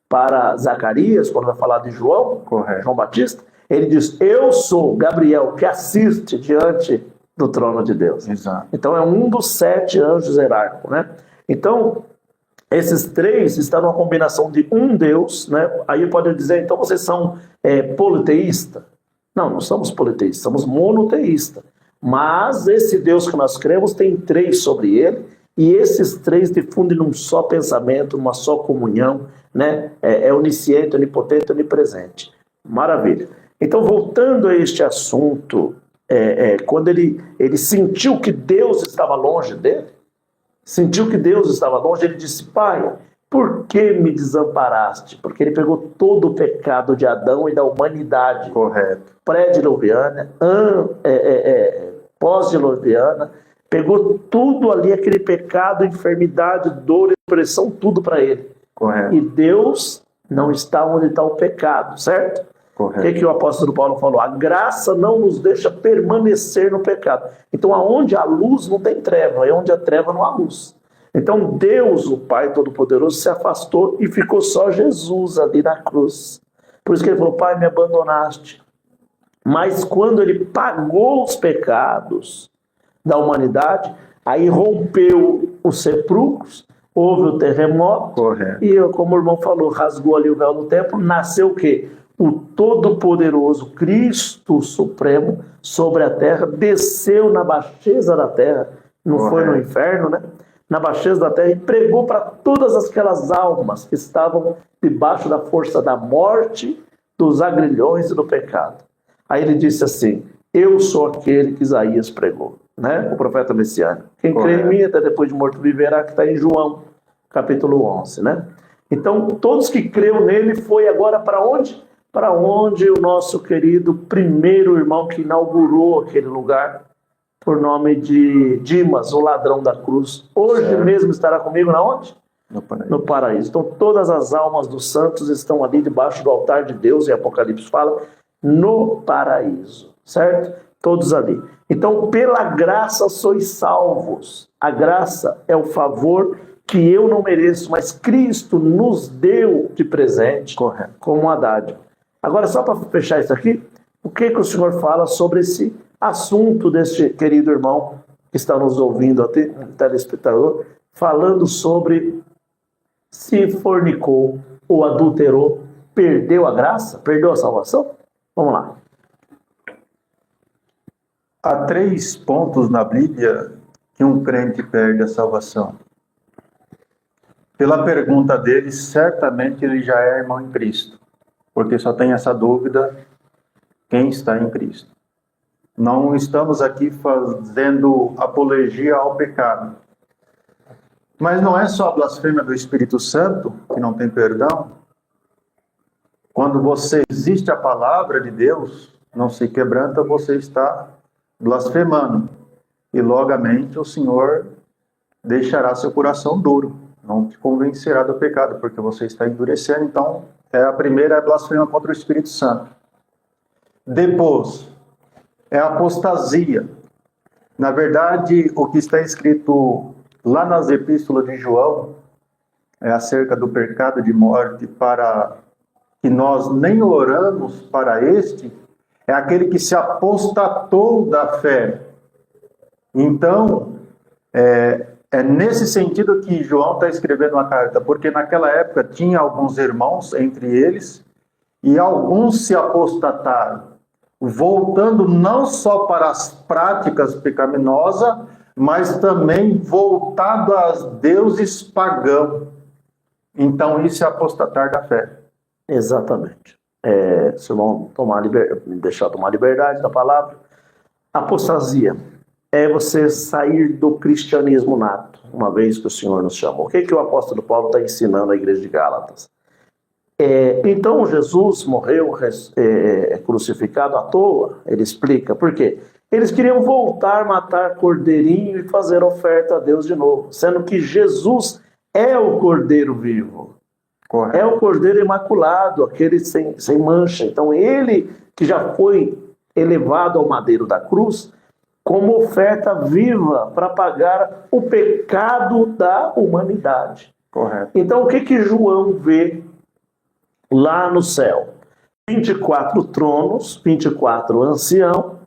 A: para Zacarias, quando vai falar de João, João Batista, ele diz, eu sou Gabriel que assiste diante do trono de Deus.
B: Exato.
A: Então é um dos 7 anjos hierárquicos, né? Então, esses 3 estão numa combinação de um Deus, né? Aí pode dizer, então vocês são politeístas? Não somos politeístas, somos monoteístas. Mas esse Deus que nós cremos tem 3 sobre ele, e esses 3 difundem num só pensamento, numa só comunhão, né? É onisciente, onipotente, onipresente. Maravilha. Então, voltando a este assunto, quando ele sentiu que Deus estava longe dele, ele disse, Pai, por que me desamparaste? Porque ele pegou todo o pecado de Adão e da humanidade.
B: Correto.
A: Pré-diluviana, pós-diluviana, pegou tudo ali, aquele pecado, enfermidade, dor, depressão, tudo para ele.
B: Correto.
A: E Deus não está onde está o pecado, certo?
B: Correto.
A: O que o apóstolo Paulo falou? A graça não nos deixa permanecer no pecado. Então, aonde há luz não tem treva, e onde há treva não há luz. Então, Deus, o Pai Todo-Poderoso, se afastou e ficou só Jesus ali na cruz. Por isso que ele falou, Pai, me abandonaste. Mas quando ele pagou os pecados da humanidade, aí rompeu os sepulcros, houve o terremoto,
B: correto,
A: e como o irmão falou, rasgou ali o véu do templo, nasceu o quê? O Todo-Poderoso Cristo Supremo sobre a terra, desceu na baixeza da terra, não
B: correto,
A: foi no inferno, né? na baixeza da terra e pregou para todas aquelas almas que estavam debaixo da força da morte, dos agrilhões e do pecado. Aí ele disse assim: eu sou aquele que Isaías pregou, né? O profeta messiânico. Quem crê em mim até depois de morto viverá, que está em João, capítulo 11, né? Então, todos que creram nele foi agora para onde? Para onde o nosso querido primeiro irmão que inaugurou aquele lugar, por nome de Dimas, o ladrão da cruz. Hoje mesmo estará comigo na onde?
B: No paraíso.
A: No paraíso. Então todas as almas dos santos estão ali debaixo do altar de Deus, e Apocalipse fala, no paraíso, certo? Todos ali. Então pela graça sois salvos. A graça é o favor que eu não mereço, mas Cristo nos deu de presente, correto, como uma dádiva. Agora, só para fechar isso aqui, o que o senhor fala sobre esse assunto deste querido irmão que está nos ouvindo, telespectador, falando sobre se fornicou ou adulterou, perdeu a graça, perdeu a salvação? Vamos lá.
B: Há 3 pontos na Bíblia que um crente perde a salvação. Pela pergunta dele, certamente ele já é irmão em Cristo, porque só tem essa dúvida: quem está em Cristo? Não estamos aqui fazendo apologia ao pecado. Mas não é só a blasfêmia do Espírito Santo, que não tem perdão. Quando você resiste à palavra de Deus, não se quebranta, você está blasfemando. E logamente o Senhor deixará seu coração duro. Não te convencerá do pecado, porque você está endurecendo. Então, a primeira é a blasfêmia contra o Espírito Santo. Depois, é a apostasia. Na verdade, o que está escrito lá nas epístolas de João é acerca do pecado de morte, para que nós nem oramos para este, é aquele que se apostatou da fé. Então, é nesse sentido que João está escrevendo uma carta, porque naquela época tinha alguns irmãos entre eles, e alguns se apostataram, voltando não só para as práticas pecaminosas, mas também voltado aos deuses pagãos. Então, isso é apostatar da fé.
A: Exatamente. Se vão deixar tomar liberdade da palavra, apostasia é você sair do cristianismo nato, uma vez que o Senhor nos chamou. O que o apóstolo Paulo está ensinando à igreja de Gálatas? Então Jesus morreu crucificado à toa, ele explica. Por quê? Eles queriam voltar, matar cordeirinho e fazer oferta a Deus de novo, sendo que Jesus é o cordeiro vivo. Correto. É o cordeiro imaculado, aquele sem mancha. Então ele que já foi elevado ao madeiro da cruz como oferta viva para pagar o pecado da humanidade.
B: Correto.
A: Então o que João vê lá no céu? 24 tronos, 24 anciãos,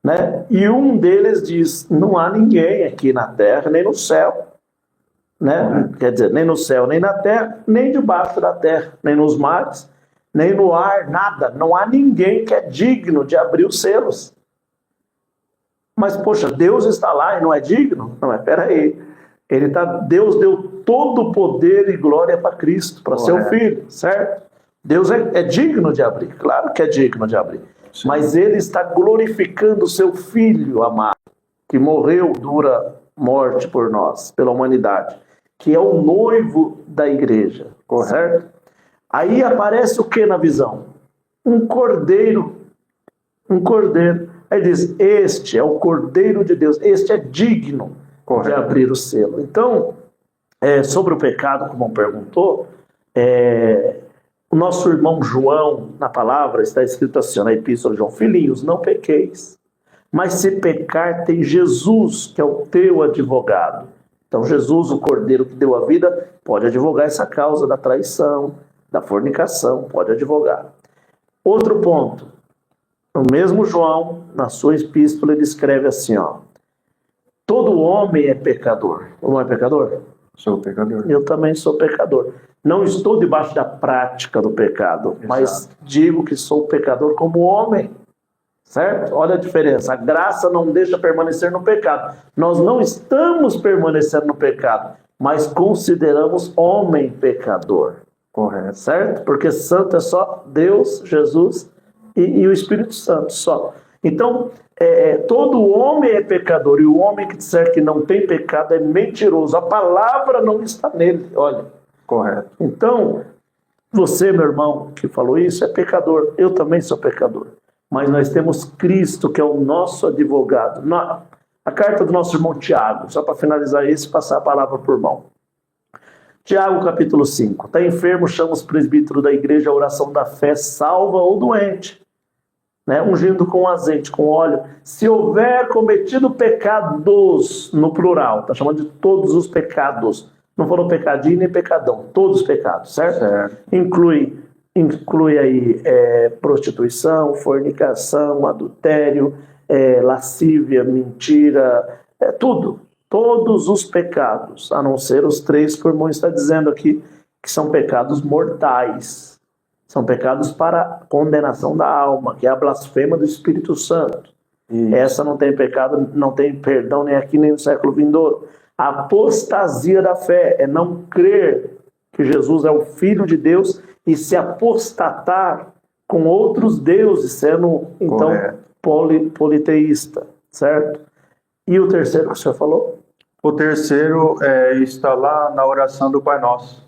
A: né? E um deles diz: não há ninguém aqui na terra, nem no céu, né? Quer dizer, nem no céu, nem na terra, nem debaixo da terra, nem nos mares, nem no ar, nada. Não há ninguém que é digno de abrir os selos. Mas, poxa, Deus está lá e não é digno? Não, peraí. Deus deu todo o poder e glória para Cristo, para seu Filho, certo? Deus é digno de abrir, claro que é digno de abrir. Sim. Mas ele está glorificando o seu Filho amado, que morreu dura morte por nós, pela humanidade, que é o noivo da igreja, certo? Aí aparece o que na visão? Um cordeiro. Um cordeiro. Aí diz: este é o cordeiro de Deus, este é digno de abrir o selo. Então, sobre o pecado, como perguntou, o nosso irmão João, na palavra, está escrito assim, na epístola de João: filhinhos, não pequeis, mas se pecar, tem Jesus, que é o teu advogado. Então Jesus, o cordeiro que deu a vida, pode advogar essa causa da traição, da fornicação, pode advogar. Outro ponto, o mesmo João, na sua epístola, ele escreve assim, todo homem é pecador. Não é pecador?
B: Sou pecador.
A: Eu também sou pecador. Não estou debaixo da prática do pecado, mas digo que sou pecador como homem. Certo? Olha a diferença. A graça não deixa permanecer no pecado. Nós não estamos permanecendo no pecado, mas consideramos homem pecador.
B: Correto.
A: Certo? Porque santo é só Deus, Jesus e o Espírito Santo só. Então, todo homem é pecador, e o homem que disser que não tem pecado é mentiroso. A palavra não está nele. Olha.
B: Correto.
A: Então, você, meu irmão, que falou isso, é pecador. Eu também sou pecador. Mas nós temos Cristo, que é o nosso advogado. A carta do nosso irmão Tiago, só para finalizar isso e passar a palavra por mão. Tiago, capítulo 5. Está enfermo, chama os presbíteros da igreja, a oração da fé salva o doente. Né? Ungindo com azeite, com óleo. Se houver cometido pecados, no plural, está chamando de todos os pecados. Não falou pecadinho nem pecadão, todos os pecados, certo? Inclui aí prostituição, fornicação, adultério, lascívia, mentira, tudo. Todos os pecados, a não ser os 3 que o irmão está dizendo aqui, que são pecados mortais. São pecados para condenação da alma, que é a blasfêmia do Espírito Santo. Essa não tem pecado, não tem perdão nem aqui nem no século vindouro. A apostasia da fé é não crer que Jesus é o Filho de Deus e se apostatar com outros deuses, sendo, então, politeísta, certo? E o terceiro que o senhor falou?
B: O terceiro está lá na oração do Pai Nosso.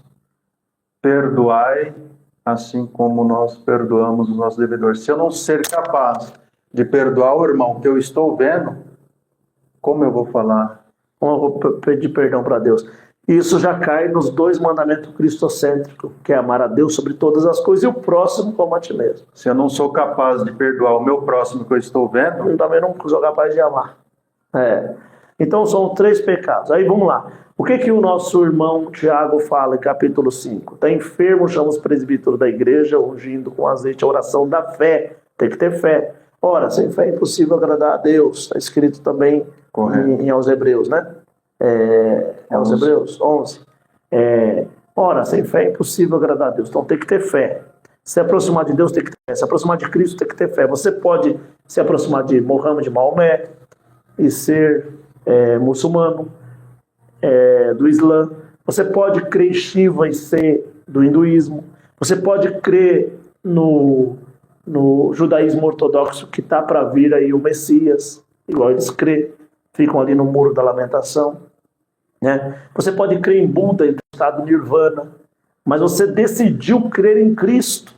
B: Perdoai, assim como nós perdoamos os nossos devedores. Se eu não ser capaz de perdoar o irmão que eu estou vendo, como eu vou falar?
A: Como eu vou pedir perdão para Deus? Isso já cai nos 2 mandamentos cristocêntricos, que é amar a Deus sobre todas as coisas e o próximo como a ti mesmo.
B: Se eu não sou capaz de perdoar o meu próximo que eu estou vendo,
A: eu também não sou capaz de amar. Então são 3 pecados. Aí vamos lá. O que o nosso irmão Tiago fala em capítulo 5? Está enfermo, chama os presbíteros da igreja, ungindo com azeite a oração da fé. Tem que ter fé. Ora, sem fé é impossível agradar a Deus. Está escrito também em aos Hebreus, né? Aos Hebreus 11. Ora, sem fé é impossível agradar a Deus. Então tem que ter fé. Se aproximar de Deus tem que ter fé. Se aproximar de Cristo tem que ter fé. Você pode se aproximar de Mohammed, de Maomé e ser muçulmano, do Islã. Você pode crer em Shiva e ser do hinduísmo. Você pode crer no judaísmo ortodoxo, que está para vir aí o Messias, igual eles crêem, ficam ali no Muro da Lamentação. Né? Você pode crer em Buda, em estado nirvana, mas você decidiu crer em Cristo,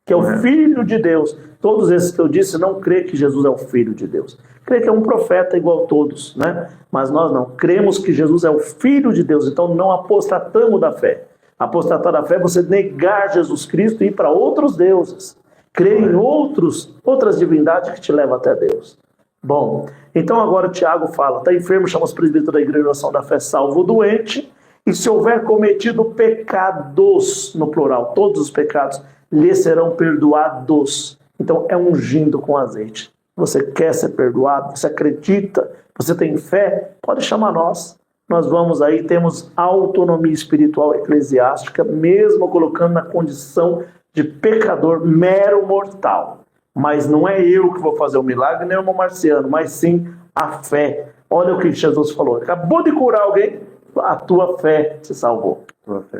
A: que é o Filho de Deus. Todos esses que eu disse não crê que Jesus é o Filho de Deus. Crê que é um profeta igual a todos, né? Mas nós não. Cremos que Jesus é o Filho de Deus, então não apostatamos da fé. Apostatar da fé é você negar Jesus Cristo e ir para outros deuses. Crer em outras divindades que te levam até Deus. Bom, então agora o Tiago fala, está enfermo, chama os presbíteros da igreja, oração da fé, salva o doente, e se houver cometido pecados, no plural, todos os pecados, lhe serão perdoados. Então é ungindo com azeite. Você quer ser perdoado? Você acredita? Você tem fé? Pode chamar nós. Nós vamos aí, temos autonomia espiritual eclesiástica, mesmo colocando na condição de pecador mero mortal. Mas não é eu que vou fazer o milagre, nem o irmão Marciano, mas sim a fé. Olha o que Jesus falou. Acabou de curar alguém, a tua fé te salvou.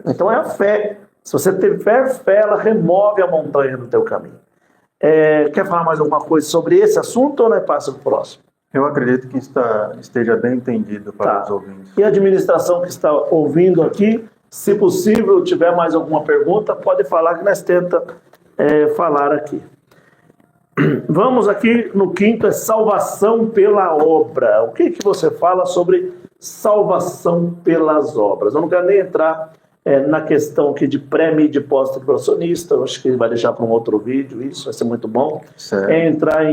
A: Então é a fé. Se você tiver fé, ela remove a montanha do teu caminho. Quer falar mais alguma coisa sobre esse assunto ou não passa para o próximo?
B: Eu acredito que esteja bem entendido para os ouvintes.
A: E a administração que está ouvindo aqui, se possível, tiver mais alguma pergunta, pode falar que nós tentamos falar aqui. Vamos aqui no 5º, é salvação pela obra. O que você fala sobre salvação pelas obras? Eu não quero nem entrar na questão aqui de pré-mídia e pós-tribulacionista, eu acho que vai deixar para um outro vídeo, isso vai ser muito bom.
B: Certo.
A: Entrar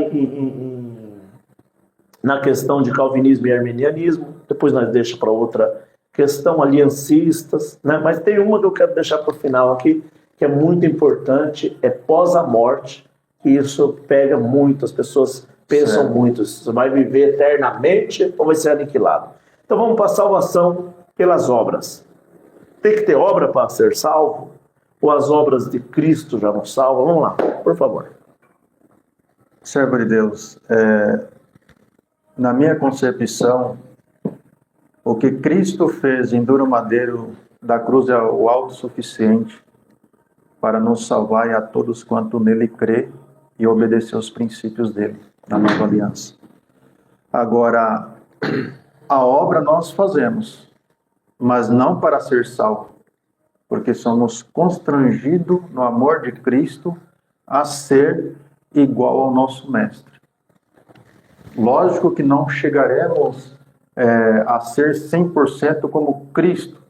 A: na questão de calvinismo e arminianismo, depois nós deixamos para outra questão, aliancistas, né? Mas tem uma que eu quero deixar para o final aqui, que é muito importante, é pós a morte, que isso pega muito, as pessoas pensam
B: certo.
A: muito, você vai viver eternamente ou vai ser aniquilado. Então vamos para a salvação pelas obras. Tem que ter obra para ser salvo? Ou as obras de Cristo já não salvam? Vamos lá, por favor.
B: Servo de Deus, na minha concepção, o que Cristo fez em duro madeiro da cruz é o autossuficiente para nos salvar e a todos quanto nele crê e obedecer os princípios dele, na nova aliança. Agora, a obra nós fazemos, mas não para ser salvo, porque somos constrangidos no amor de Cristo a ser igual ao nosso Mestre. Lógico que não chegaremos a ser 100% como Cristo,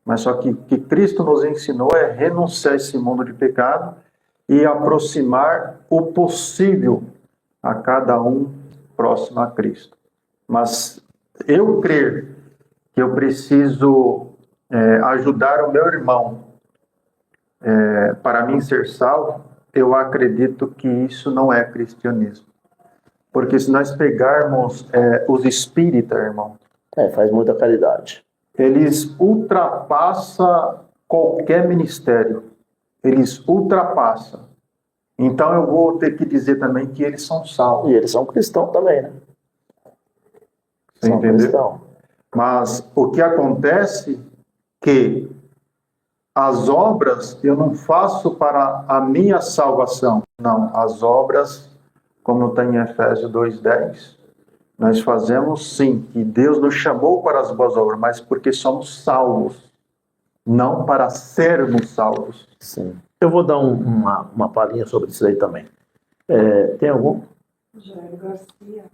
B: mas só que Cristo nos ensinou é renunciar a esse mundo de pecado e aproximar o possível a cada um próximo a Cristo. Mas eu crer que eu preciso ajudar o meu irmão para mim ser salvo, eu acredito que isso não é cristianismo. Porque se nós pegarmos os espíritas, irmão,
A: Faz muita caridade.
B: eles ultrapassam qualquer ministério. Eles ultrapassam. Então eu vou ter que dizer também que eles são salvos.
A: E eles são cristãos também, né?
B: Você
A: São
B: entendeu?
A: cristãos.
B: Mas o que acontece que as obras eu não faço para a minha salvação. Não, as obras, como está em Efésios 2:10, nós fazemos sim, que Deus nos chamou para as boas obras, mas porque somos salvos, não para sermos salvos.
A: Sim. Eu vou dar uma palhinha sobre isso aí também. Tem algum?
C: Jairo Garcia,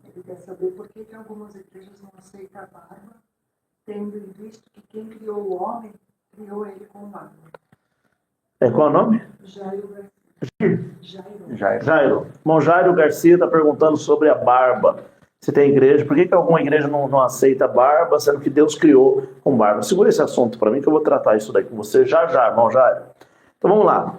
C: ele quer saber por que algumas igrejas não aceitam a barba, tendo em vista que quem criou o homem, criou ele com barba.
A: Qual é o nome?
C: Jairo Garcia. Jairo.
A: Jairo. Irmão Jairo Garcia está perguntando sobre a barba. Se tem igreja, por que alguma igreja não aceita barba, sendo que Deus criou com barba? Segura esse assunto para mim que eu vou tratar isso daí com você já, irmão Jairo. Então vamos lá.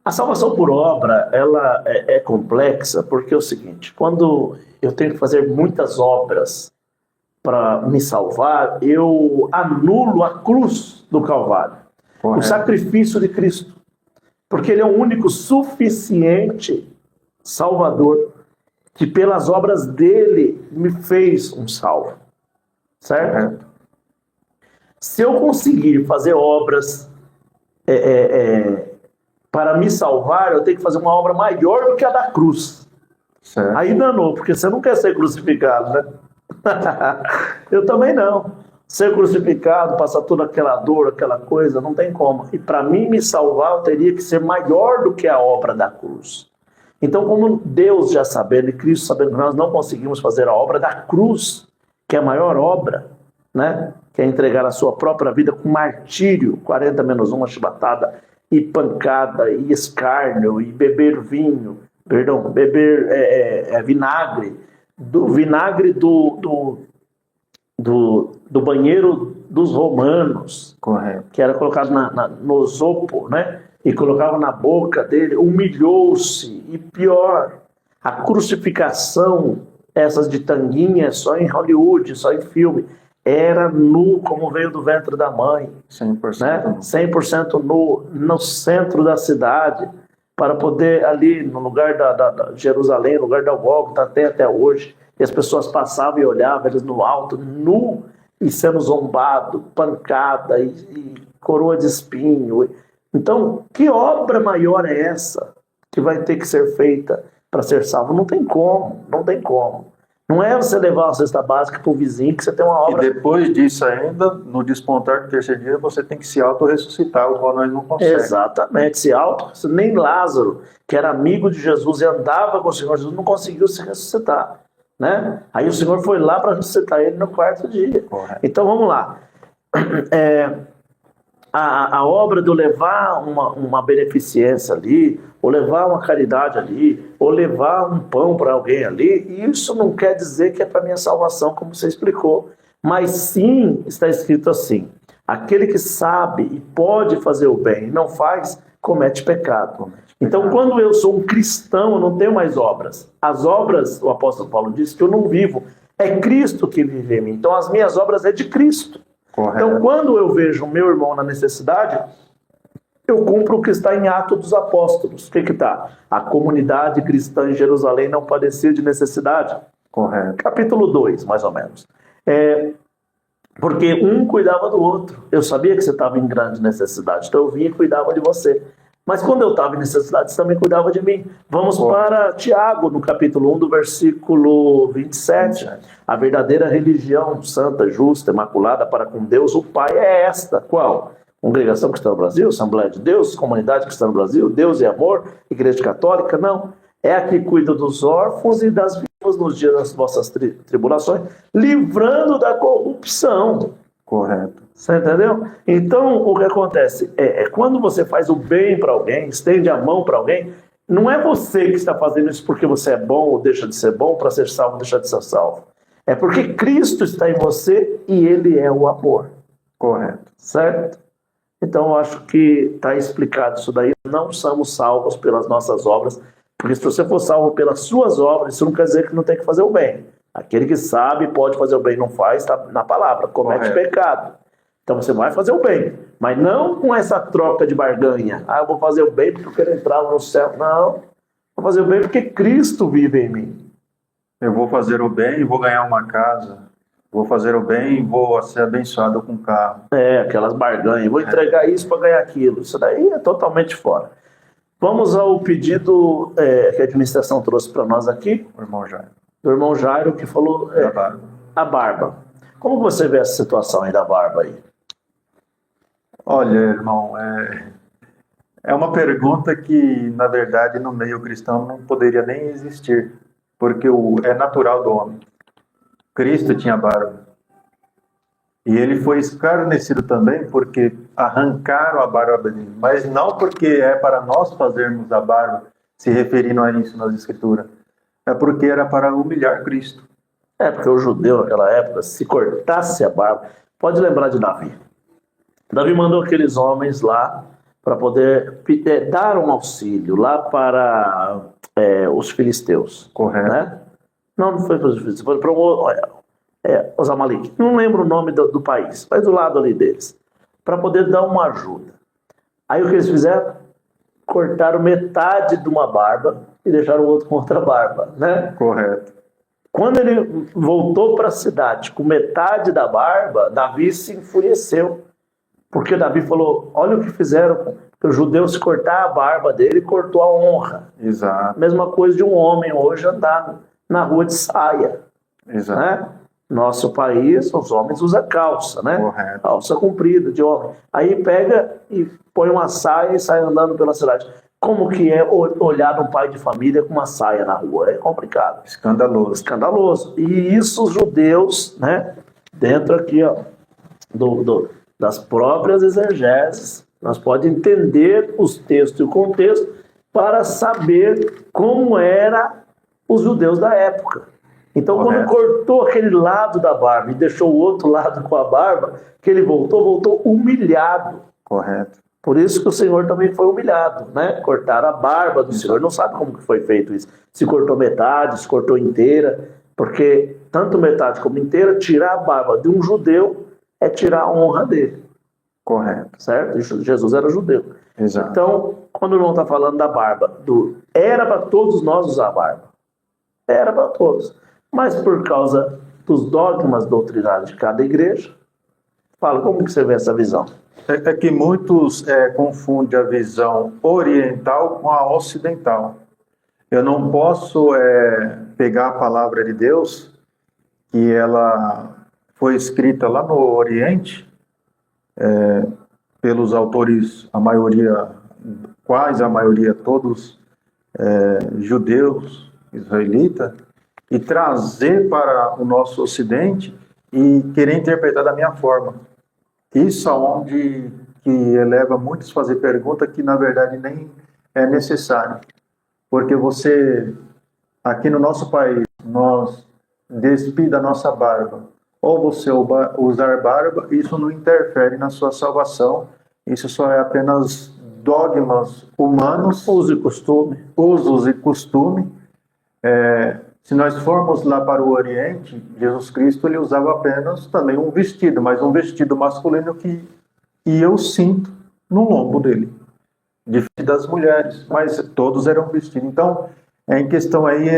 A: A salvação por obra, ela é complexa porque é o seguinte, quando eu tenho que fazer muitas obras para me salvar, eu anulo a cruz do Calvário, o sacrifício de Cristo, porque ele é o único suficiente Salvador que pelas obras dele me fez um salvo, certo? Se eu conseguir fazer obras para me salvar, eu tenho que fazer uma obra maior do que a da cruz.
B: Certo.
A: Aí danou, porque você não quer ser crucificado, né? Eu também não. Ser crucificado, passar toda aquela dor, aquela coisa, não tem como. E para mim me salvar, eu teria que ser maior do que a obra da cruz. Então, como Deus já sabendo, e Cristo sabendo que nós não conseguimos fazer a obra da cruz, que é a maior obra, né? Que é entregar a sua própria vida com martírio, 40-1, chibatada, e pancada, e escárnio, e beber vinho, beber vinagre, vinagre do banheiro dos romanos,
B: Correto.
A: que era colocado no zopo, né? E colocava na boca dele, humilhou-se, e pior, a crucificação, essas de tanguinha, só em Hollywood, só em filme, era nu, como veio do ventre da mãe,
B: 100%.
A: né? 100% nu, no centro da cidade, para poder ali, no lugar da Jerusalém, no lugar da Gólgota, até hoje, e as pessoas passavam e olhavam, eles no alto, nu, e sendo zombado, pancada, e coroa de espinho. Então, que obra maior é essa que vai ter que ser feita para ser salvo? Não tem como, não tem como. Não é você levar uma cesta básica para o vizinho que você tem uma obra.
B: E depois disso ainda, no despontar do terceiro dia, você tem que se auto-ressuscitar, o qual nós não conseguimos.
A: Exatamente, nem Lázaro, que era amigo de Jesus e andava com o Senhor Jesus, não conseguiu se ressuscitar, né? Aí o Senhor foi lá para ressuscitar ele no quarto dia.
B: Correto.
A: Então vamos lá. A obra de eu levar uma beneficência ali, ou levar uma caridade ali, ou levar um pão para alguém ali, isso não quer dizer que é para minha salvação, como você explicou. Mas sim, está escrito assim, aquele que sabe e pode fazer o bem e não faz, comete pecado. Então, quando eu sou um cristão, eu não tenho mais obras. As obras, o apóstolo Paulo disse que eu não vivo, é Cristo que vive em mim. Então, as minhas obras é de Cristo.
B: Correto.
A: Então, quando eu vejo o meu irmão na necessidade, eu cumpro o que está em Atos dos Apóstolos. O que está? A comunidade cristã em Jerusalém não padecia de necessidade.
B: Correto.
A: Capítulo 2, mais ou menos. Porque um cuidava do outro. Eu sabia que você estava em grande necessidade, então eu vinha e cuidava de você. Mas quando eu estava em necessidade, você também cuidava de mim. Vamos para Tiago, no capítulo 1, do versículo 27. A verdadeira religião santa, justa, imaculada para com Deus, o Pai, é esta. Qual? Congregação Cristã no Brasil, Assembleia de Deus, Comunidade Cristã no Brasil, Deus e Amor, Igreja Católica? Não. É a que cuida dos órfãos e das viúvas nos dias das vossas tribulações, livrando da corrupção.
B: Correto.
A: Você entendeu? Então, o que acontece quando você faz o bem para alguém, estende a mão para alguém, não é você que está fazendo isso porque você é bom ou deixa de ser bom, para ser salvo ou deixar de ser salvo. É porque Cristo está em você e Ele é o amor.
B: Correto.
A: Certo? Então, eu acho que está explicado isso daí. Não somos salvos pelas nossas obras, porque se você for salvo pelas suas obras, isso não quer dizer que não tem que fazer o bem. Aquele que sabe pode fazer o bem, não faz, está na palavra, comete pecado. Então você vai fazer o bem, mas não com essa troca de barganha. Eu vou fazer o bem porque eu quero entrar no céu. Não, vou fazer o bem porque Cristo vive em mim.
B: Eu vou fazer o bem e vou ganhar uma casa. Vou fazer o bem e vou ser abençoado com um carro.
A: Aquelas barganhas. Vou entregar isso para ganhar aquilo. Isso daí é totalmente fora. Vamos ao pedido que a administração trouxe para nós aqui.
B: O irmão Jairo.
A: Do irmão Jairo, que falou a barba. Como você vê essa situação aí da barba aí?
B: Olha, irmão, é uma pergunta que, na verdade, no meio cristão não poderia nem existir, porque é natural do homem. Cristo tinha barba. E ele foi escarnecido também porque arrancaram a barba dele, mas não porque é para nós fazermos a barba, se referindo a isso nas Escrituras. É porque era para humilhar Cristo.
A: Porque o judeu naquela época, se cortasse a barba, pode lembrar de Davi. Davi mandou aqueles homens lá para poder dar um auxílio lá para os filisteus.
B: Correto.
A: Né? Não foi para os filisteus, foi para os Amalequitas. Não lembro o nome do país, mas do lado ali deles. Para poder dar uma ajuda. Aí o que eles fizeram? Cortaram metade de uma barba e deixaram o outro com outra barba. Né?
B: Correto.
A: Quando ele voltou para a cidade com metade da barba, Davi se enfureceu. Porque Davi falou, olha o que fizeram. O judeu se cortar a barba dele, cortou a honra.
B: Exato.
A: Mesma coisa de um homem hoje andar na rua de saia.
B: Exato.
A: Né? Nosso país, os homens usam calça, né?
B: Correto.
A: Calça comprida de homem. Aí pega e põe uma saia e sai andando pela cidade. Como que é olhar um pai de família com uma saia na rua? É complicado.
B: Escandaloso.
A: Escandaloso. E isso os judeus, né? Dentro aqui, ó, das próprias exegeses, nós podemos entender os textos e o contexto para saber como eram os judeus da época. Então, quando cortou aquele lado da barba e deixou o outro lado com a barba, que ele voltou humilhado.
B: Correto.
A: Por isso que o Senhor também foi humilhado, né? Cortaram a barba do Senhor. Não sabe como que foi feito isso. Se cortou metade, se cortou inteira. Porque tanto metade como inteira, tirar a barba de um judeu é tirar a honra dele.
B: Correto.
A: Certo? Jesus era judeu.
B: Exato.
A: Então, quando o irmão está falando da barba, era para todos nós usar a barba. Era para todos. Mas por causa dos dogmas doutrinários de cada igreja, fala, como que você vê essa visão?
B: É que muitos confundem a visão oriental com a ocidental. Eu não posso pegar a palavra de Deus, que ela foi escrita lá no Oriente, pelos autores, a maioria, quase a maioria, todos judeus, israelitas, e trazer para o nosso Ocidente e querer interpretar da minha forma. Isso é onde que eleva muitos a fazer pergunta que, na verdade, nem é necessário. Porque você, aqui no nosso país, nós despida a nossa barba, ou você usar barba, isso não interfere na sua salvação, isso só é apenas dogmas humanos,
A: Uso e costume.
B: usos e costume. Se nós formos lá para o Oriente, Jesus Cristo ele usava apenas também um vestido, mas um vestido masculino que eu sinto no lombo dele. diferente das mulheres, mas todos eram vestidos. Então, em questão aí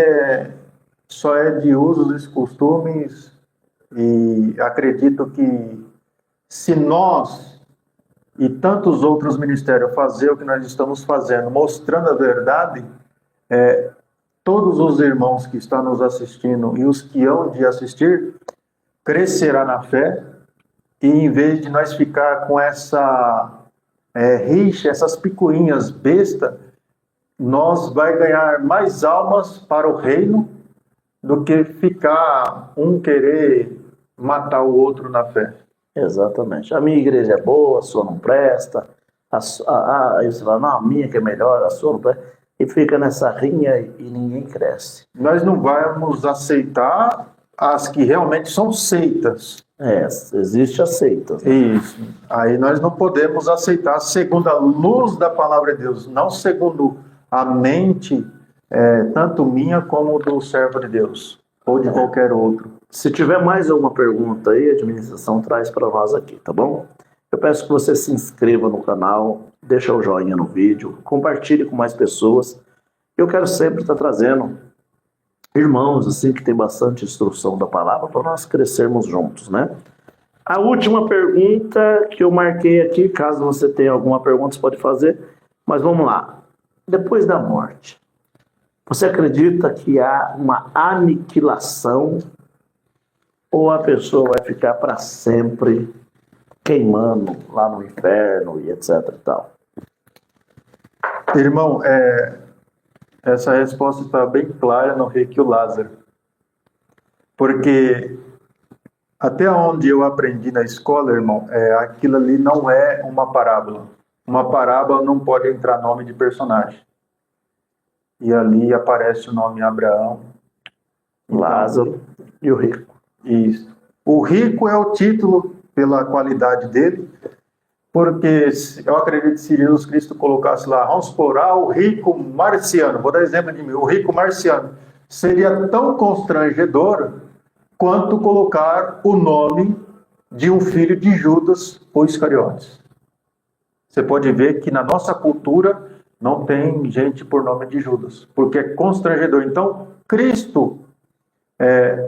B: só é de usos e costumes, e acredito que se nós e tantos outros ministérios fazer o que nós estamos fazendo, mostrando a verdade, todos os irmãos que estão nos assistindo e os que hão de assistir, crescerá na fé, e em vez de nós ficar com essa rixa, essas picuinhas besta, nós vai ganhar mais almas para o reino do que ficar um querer matar o outro na fé.
A: Exatamente. A minha igreja é boa, a sua não presta. Aí você fala, não, a minha que é melhor, a sua não presta. E fica nessa rinha e ninguém cresce.
B: Nós não vamos aceitar as que realmente são seitas.
A: Existe a seita.
B: Isso. Aí nós não podemos aceitar segundo a luz da palavra de Deus, não segundo a mente, tanto minha como do servo de Deus, ou de qualquer outro.
A: Se tiver mais alguma pergunta aí, a administração traz para nós aqui, tá bom? Eu peço que você se inscreva no canal, deixa o joinha no vídeo, compartilhe com mais pessoas. Eu quero sempre estar trazendo irmãos assim que tem bastante instrução da palavra para nós crescermos juntos, né? A última pergunta que eu marquei aqui, caso você tenha alguma pergunta, você pode fazer, mas vamos lá. Depois da morte, você acredita que há uma aniquilação ou a pessoa vai ficar para sempre queimando lá no inferno e etc e tal?
B: Irmão, essa resposta está bem clara no Rick e o Lázaro. Porque até onde eu aprendi na escola, irmão, aquilo ali não é uma parábola. Uma parábola não pode entrar nome de personagem. E ali aparece o nome Abraão,
A: Lázaro e o rico.
B: Isso. O rico é o título pela qualidade dele, porque eu acredito que se Jesus Cristo colocasse lá, vamos supor, o rico marciano, vou dar exemplo de mim, o rico marciano, seria tão constrangedor quanto colocar o nome de um filho de Judas ou Iscariotes. Você pode ver que na nossa cultura não tem gente por nome de Judas, porque é constrangedor. Então, Cristo,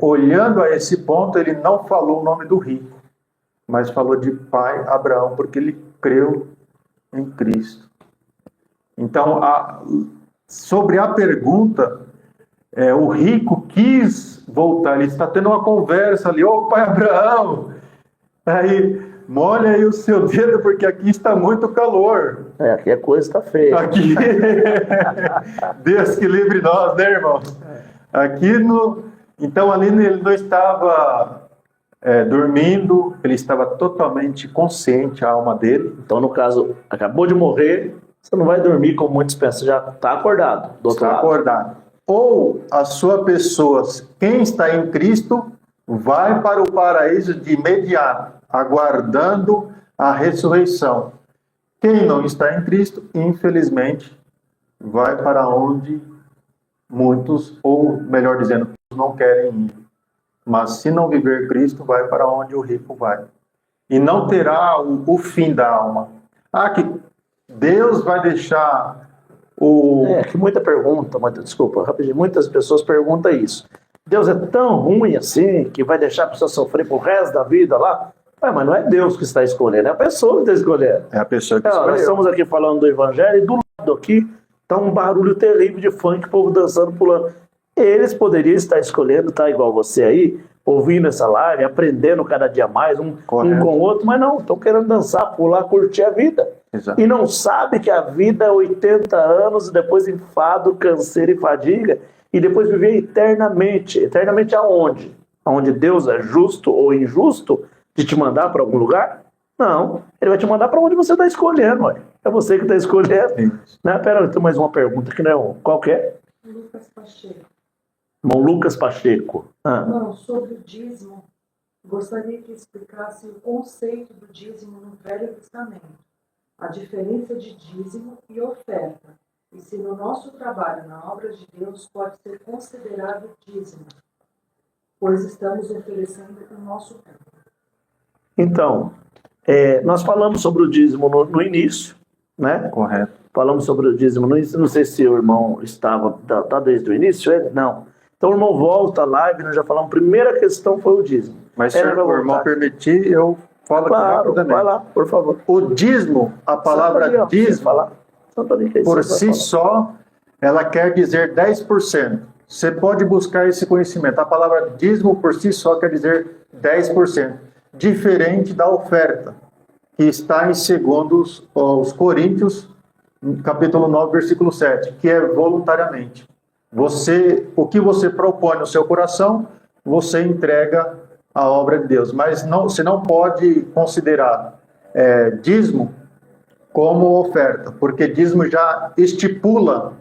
B: olhando a esse ponto, ele não falou o nome do rico, mas falou de pai Abraão, porque ele creu em Cristo. Então, sobre a pergunta, o rico quis voltar, ele está tendo uma conversa ali, pai Abraão, aí, molha aí o seu dedo, porque aqui está muito calor.
A: Aqui a coisa está feia.
B: Aqui, Deus que livre nós, né, irmãos? Aqui então ali ele não estava dormindo, ele estava totalmente consciente, a alma dele.
A: Então, no caso, acabou de morrer, você não vai dormir como muitos pensam, já está acordado. Do outro lado.
B: Acordado. Ou a sua pessoa, quem está em Cristo, vai para o paraíso de imediato, aguardando a ressurreição. Quem não está em Cristo, infelizmente, vai para onde muitos, ou melhor dizendo, não querem ir. Mas se não viver Cristo, vai para onde o rico vai. E não terá o fim da alma. Que Deus vai deixar
A: que muita pergunta, desculpa, rapidinho, muitas pessoas perguntam isso. Deus é tão ruim assim, que vai deixar a pessoa sofrer pro resto da vida lá? Mas não é Deus que está escolhendo, é a pessoa que está escolhendo.
B: É a pessoa que escolheu.
A: Nós estamos aqui falando do Evangelho, e do lado aqui está um barulho terrível de funk, o povo dançando, pulando. Eles poderiam estar escolhendo, tá igual você aí, ouvindo essa live, aprendendo cada dia mais, um com o outro, mas não, estão querendo dançar, pular, curtir a vida.
B: Exato.
A: E não sabe que a vida é 80 anos, e depois enfado, câncer e fadiga, e depois viver eternamente. Eternamente aonde? Aonde Deus é justo ou injusto de te mandar para algum lugar? Não, ele vai te mandar para onde você está escolhendo, ué. É você que está escolhendo. Né? Pera, tem mais uma pergunta aqui, né? Qual que é?
C: Lucas Pacheco.
A: Irmão Lucas Pacheco.
C: Não, sobre o dízimo, gostaria que explicasse o conceito do dízimo no Velho Testamento, a diferença de dízimo e oferta, e se no nosso trabalho na obra de Deus pode ser considerado dízimo, pois estamos oferecendo o nosso tempo.
A: Então, nós falamos sobre o dízimo no início, né?
B: Correto.
A: falamos sobre o dízimo no início. Não sei se o irmão estava tá desde o início. Não. Então o irmão volta à live, nós já falamos. Primeira questão foi o dízimo.
B: Mas se o irmão permitir, eu falo aqui rapidamente.
A: Vai lá, por favor.
B: O dízimo, a palavra dízimo, por si só, ela quer dizer 10%. Você pode buscar esse conhecimento. A palavra dízimo por si só quer dizer 10%. Diferente da oferta, que está em 2 aos Coríntios, capítulo 9, versículo 7, que é voluntariamente. O que você propõe no seu coração, você entrega à obra de Deus. Mas você não pode considerar dízimo como oferta, porque dízimo já estipula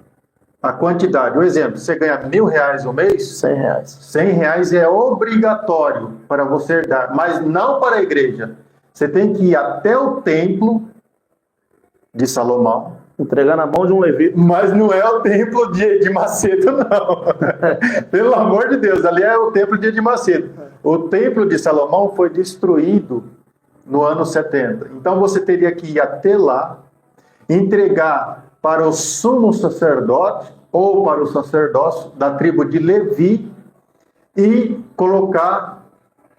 B: a quantidade. Um exemplo, você ganha R$1.000 um mês?
A: R$100.
B: R$100 é obrigatório para você dar, mas não para a igreja. Você tem que ir até o templo de Salomão.
A: Entregar na mão de um levita.
B: Mas não é o templo de Macedo, não. Pelo amor de Deus, ali é o templo de Macedo. O templo de Salomão foi destruído no ano 70. Então você teria que ir até lá, entregar para o sumo sacerdote ou para o sacerdócio da tribo de Levi e colocar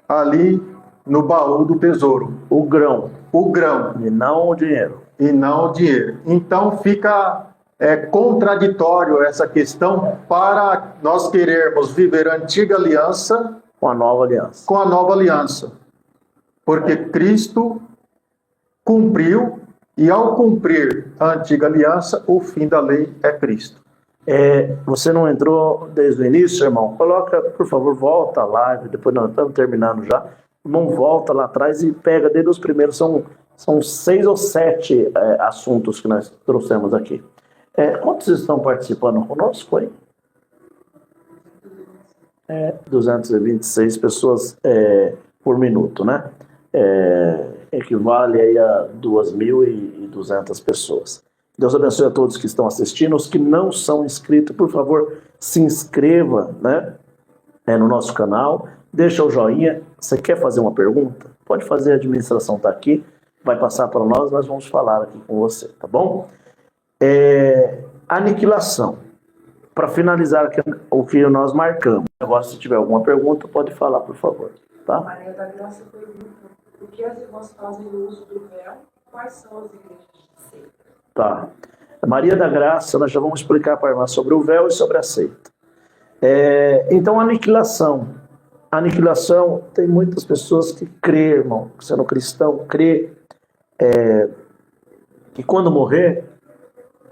B: ali no baú do tesouro.
A: O grão.
B: O grão.
A: E não o dinheiro.
B: E não o dinheiro. Então fica contraditório essa questão para nós querermos viver a antiga aliança
A: com a nova aliança.
B: Com a nova aliança. Porque Cristo cumpriu, e ao cumprir a antiga aliança, o fim da lei é Cristo.
A: Você não entrou desde o início, irmão? Coloca, por favor, volta a live, depois nós estamos terminando já. Irmão, volta lá atrás e pega desde os primeiros, são 6 ou 7 assuntos que nós trouxemos aqui. Quantos estão participando conosco aí? 226 pessoas por minuto, né? Equivale aí a 2.200 pessoas. Deus abençoe a todos que estão assistindo. Os que não são inscritos, por favor, se inscreva, né? No nosso canal. Deixa o joinha. Você quer fazer uma pergunta? Pode fazer, a administração está aqui. Vai passar para nós vamos falar aqui com você, tá bom? Aniquilação. Para finalizar aqui, o que nós marcamos. Agora, se tiver alguma pergunta, pode falar, por favor. Tá?
C: Maria da Graça pergunta: o que as irmãs fazem no uso do véu? Quais são as igrejas de seita?
A: Tá. Maria da Graça, nós já vamos explicar para a irmã sobre o véu e sobre a seita. Então, aniquilação. Aniquilação, tem muitas pessoas que crê, irmão, sendo cristão, crê que quando morrer,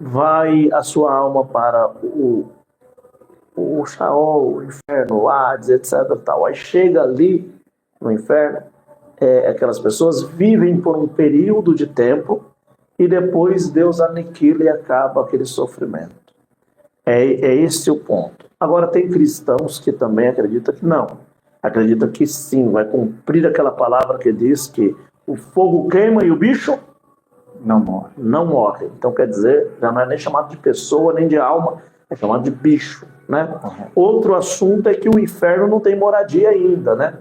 A: vai a sua alma para o Sheol, o inferno, o Hades, etc. Tal. Aí chega ali no inferno, aquelas pessoas vivem por um período de tempo e depois Deus aniquila e acaba aquele sofrimento. É esse o ponto. Agora tem cristãos que também acreditam que não. Acredita que sim, vai cumprir aquela palavra que diz que o fogo queima e o bicho
B: não morre.
A: Não morre. Então quer dizer, já não é nem chamado de pessoa, nem de alma, é chamado de bicho, né? Uhum. Outro assunto é que o inferno não tem moradia ainda, né?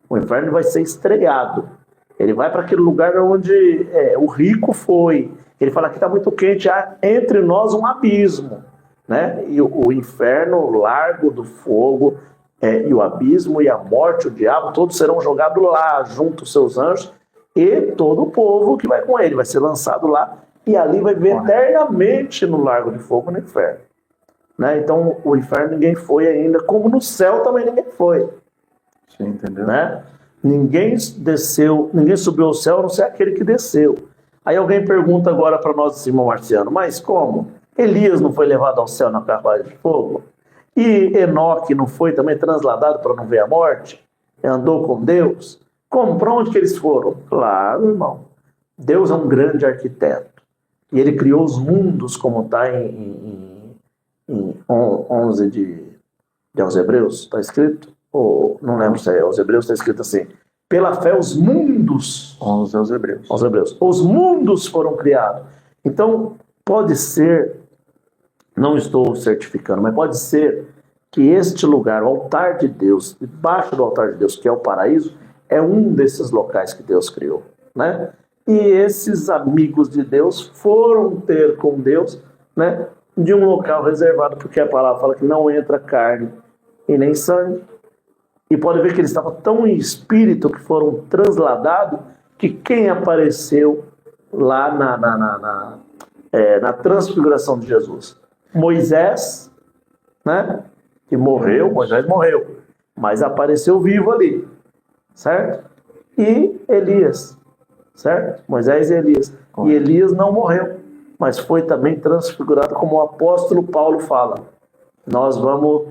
A: O inferno vai ser estreado. Ele vai para aquele lugar onde o rico foi. Ele fala que está muito quente, há entre nós um abismo, né? E o inferno, o largo do fogo, e o abismo e a morte, o diabo, todos serão jogados lá, junto aos seus anjos, e todo o povo que vai com ele vai ser lançado lá, e ali vai viver eternamente no largo de fogo no inferno. Né? Então, o inferno ninguém foi ainda, como no céu também ninguém foi.
B: Sim, entendeu?
A: Né? Ninguém desceu, ninguém subiu ao céu, a não ser aquele que desceu. Aí alguém pergunta agora para nós, irmão Marciano, mas como? Elias não foi levado ao céu na carruagem de fogo? E Enoque não foi também transladado para não ver a morte? Andou com Deus? Como? Para onde que eles foram? Claro, irmão. Deus é um grande arquiteto. E ele criou os mundos, como está em 11 aos Hebreus, está escrito? Ou, não lembro se é aos Hebreus, está escrito assim: pela fé os mundos...
B: 11 aos Hebreus.
A: Aos Hebreus. Os mundos foram criados. Então, pode ser, não estou certificando, mas pode ser que este lugar, o altar de Deus, debaixo do altar de Deus, que é o paraíso, é um desses locais que Deus criou, né? e esses amigos de Deus foram ter com Deus, né, de um local reservado, porque a palavra fala que não entra carne e nem sangue. E pode ver que eles estavam tão em espírito que foram transladados, que quem apareceu lá na transfiguração de Jesus? Moisés, né, que morreu, Moisés morreu, mas apareceu vivo ali, certo? E Elias, certo? Moisés e Elias. E Elias não morreu, mas foi também transfigurado, como o apóstolo Paulo fala. Nós vamos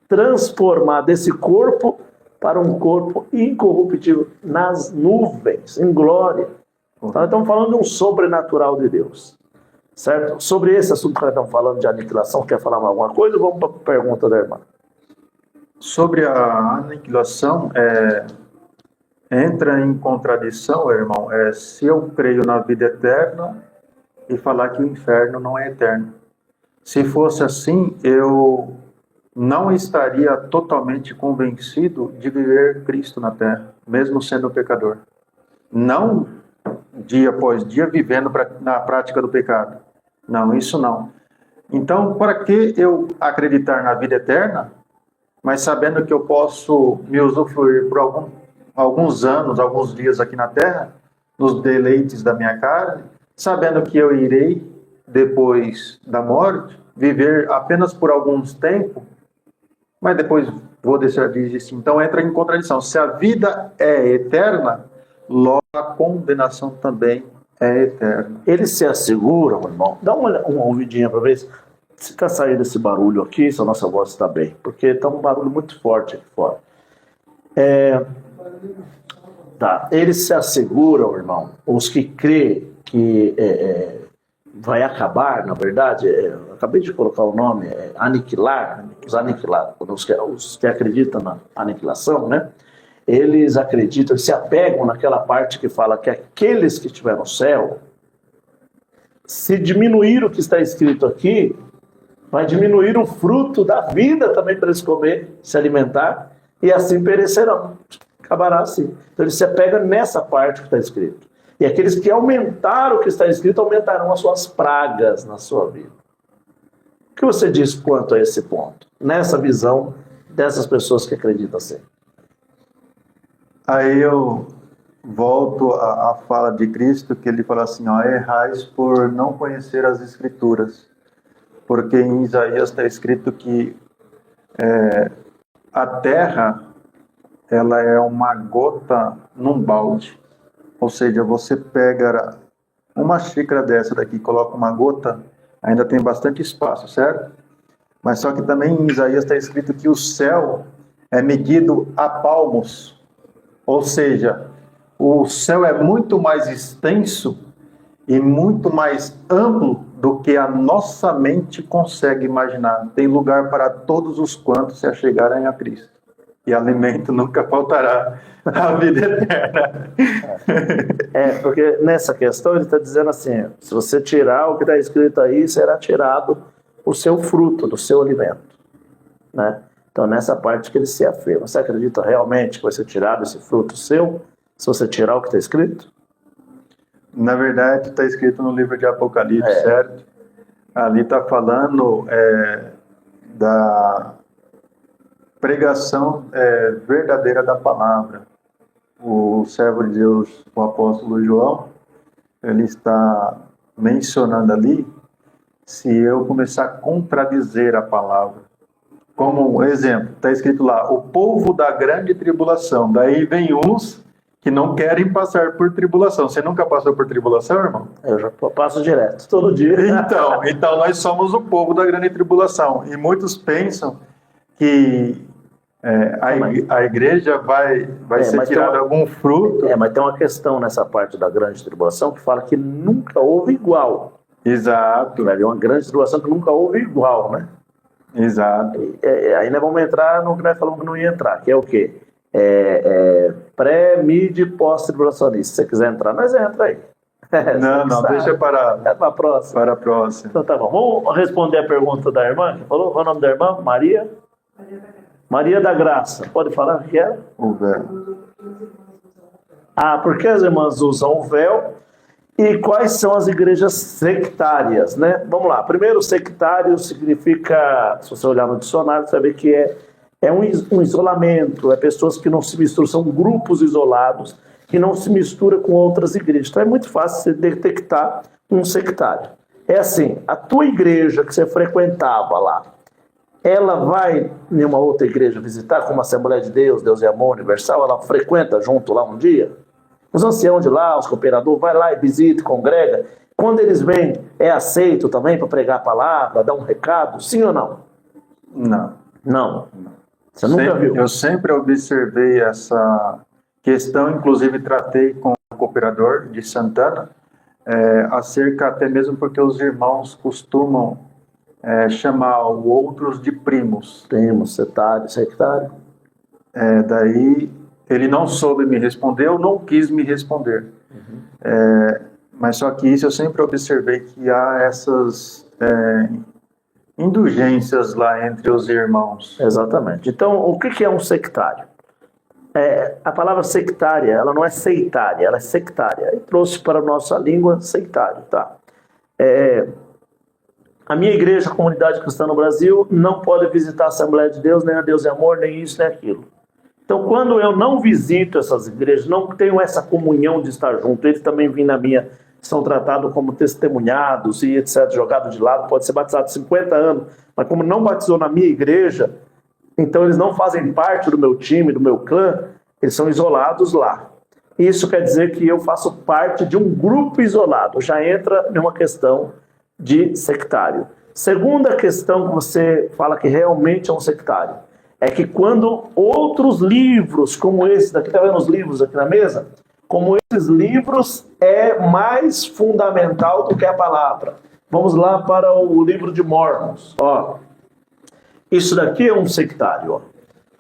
A: transformar desse corpo para um corpo incorruptível nas nuvens, em glória. Então, nós estamos falando de um sobrenatural de Deus, certo? Sobre esse assunto que nós estamos falando de aniquilação, quer falar alguma coisa? Vamos para a pergunta da irmã.
B: Sobre a aniquilação, entra em contradição, irmão, se eu creio na vida eterna e falar que o inferno não é eterno. Se fosse assim, eu não estaria totalmente convencido de viver Cristo na terra, mesmo sendo pecador. Não dia após dia vivendo na prática do pecado. Não, isso não. Então, para que eu acreditar na vida eterna, mas sabendo que eu posso me usufruir por alguns anos, alguns dias aqui na terra, nos deleites da minha carne, sabendo que eu irei, depois da morte, viver apenas por alguns tempos, mas depois vou deixar de existir. Então entra em contradição. Se a vida é eterna, logo a condenação também é eterna.
A: Eles se asseguram, irmão. Dá uma ouvidinha para ver se está saindo esse barulho aqui, se a nossa voz está bem. Porque está um barulho muito forte aqui fora. Tá. Eles se asseguram, irmão, os que creem que vai acabar, na verdade, acabei de colocar o nome, aniquilar, os aniquilados, os que acreditam na aniquilação, né? Eles acreditam, eles se apegam naquela parte que fala que aqueles que estiverem no céu, se diminuir o que está escrito aqui, vai diminuir o fruto da vida também para eles comer, se alimentar, e assim perecerão. Acabará assim. Então eles se apegam nessa parte que está escrito. E aqueles que aumentaram o que está escrito, aumentarão as suas pragas na sua vida. O que você diz quanto a esse ponto? Nessa visão dessas pessoas que acreditam assim.
B: Aí eu volto à fala de Cristo, que ele fala assim, errais por não conhecer as Escrituras. Porque em Isaías está escrito que a terra, ela é uma gota num balde. Ou seja, você pega uma xícara dessa daqui, coloca uma gota, ainda tem bastante espaço, certo? Mas só que também em Isaías está escrito que o céu é medido a palmos. Ou seja, o céu é muito mais extenso e muito mais amplo do que a nossa mente consegue imaginar. Tem lugar para todos os quantos se achegarem a Cristo. E alimento nunca faltará na vida eterna.
A: Porque nessa questão ele está dizendo assim, se você tirar o que está escrito aí, será tirado o seu fruto, do seu alimento. Né? Então nessa parte que ele se afirma. Você acredita realmente que vai ser tirado esse fruto seu, se você tirar o que está escrito?
B: Na verdade, está escrito no livro de Apocalipse, certo? Ali está falando da pregação verdadeira da palavra. O servo de Deus, o apóstolo João, ele está mencionando ali, se eu começar a contradizer a palavra. Como um exemplo, está escrito lá, o povo da grande tribulação. Daí vem uns que não querem passar por tribulação. Você nunca passou por tribulação, irmão?
A: Eu já passo direto, todo dia.
B: Então nós somos o povo da grande tribulação. E muitos pensam que a igreja vai ser tirada algum fruto.
A: Mas tem uma questão nessa parte da grande tribulação que fala que nunca houve igual.
B: Exato.
A: É uma grande tribulação que nunca houve igual, né?
B: Exato.
A: Aí nós vamos entrar no que nós falamos que não ia entrar, que é o quê? Pré, mid e pós-tribulacionista. Se você quiser entrar, nós entra aí.
B: Não, deixa para
A: a próxima.
B: Para a próxima.
A: Então tá bom. Vamos responder a pergunta da irmã que falou. Qual é o nome da irmã? Maria? Maria da Graça. Pode falar o que é?
B: O verbo.
A: Ah, por que as irmãs usam o véu? E quais são as igrejas sectárias, né? Vamos lá. Primeiro, sectário significa, se você olhar no dicionário, você vai ver que é um isolamento, é pessoas que não se misturam, são grupos isolados que não se misturam com outras igrejas. Então é muito fácil você detectar um sectário. É assim, a tua igreja que você frequentava lá, ela vai em uma outra igreja visitar, como a Assembleia de Deus, Deus e Amor Universal, ela frequenta junto lá um dia? Os anciãos de lá, os cooperadores, vai lá e visita, congrega. Quando eles vêm, é aceito também para pregar a palavra, dar um recado? Sim ou não?
B: Não.
A: Não. Você nunca viu?
B: Eu sempre observei essa questão, inclusive tratei com o cooperador de Santana, acerca até mesmo porque os irmãos costumam chamar os outros de primos.
A: Primos, sectário.
B: Daí ele não soube me responder, ou não quis me responder. Mas só que isso eu sempre observei que há essas indulgências lá entre os irmãos.
A: Exatamente. Então, o que é um sectário? A palavra sectária, ela não é seitária, ela é sectária. E trouxe para a nossa língua sectário, tá? A minha igreja, a Comunidade Cristã no Brasil, não pode visitar a Assembleia de Deus, nem a Deus e Amor, nem isso, nem aquilo. Então, quando eu não visito essas igrejas, não tenho essa comunhão de estar junto, eles também vêm na minha, são tratados como testemunhados e etc., jogado de lado, pode ser batizado 50 anos, mas como não batizou na minha igreja, então eles não fazem parte do meu time, do meu clã, eles são isolados lá. Isso quer dizer que eu faço parte de um grupo isolado, já entra numa questão de sectário. Segunda questão que você fala que realmente é um sectário, é que quando outros livros como esse, daqui tá vendo os livros aqui na mesa? Como esses livros é mais fundamental do que a palavra. Vamos lá para o livro de Mormons. Ó, isso daqui é um sectário. Ó.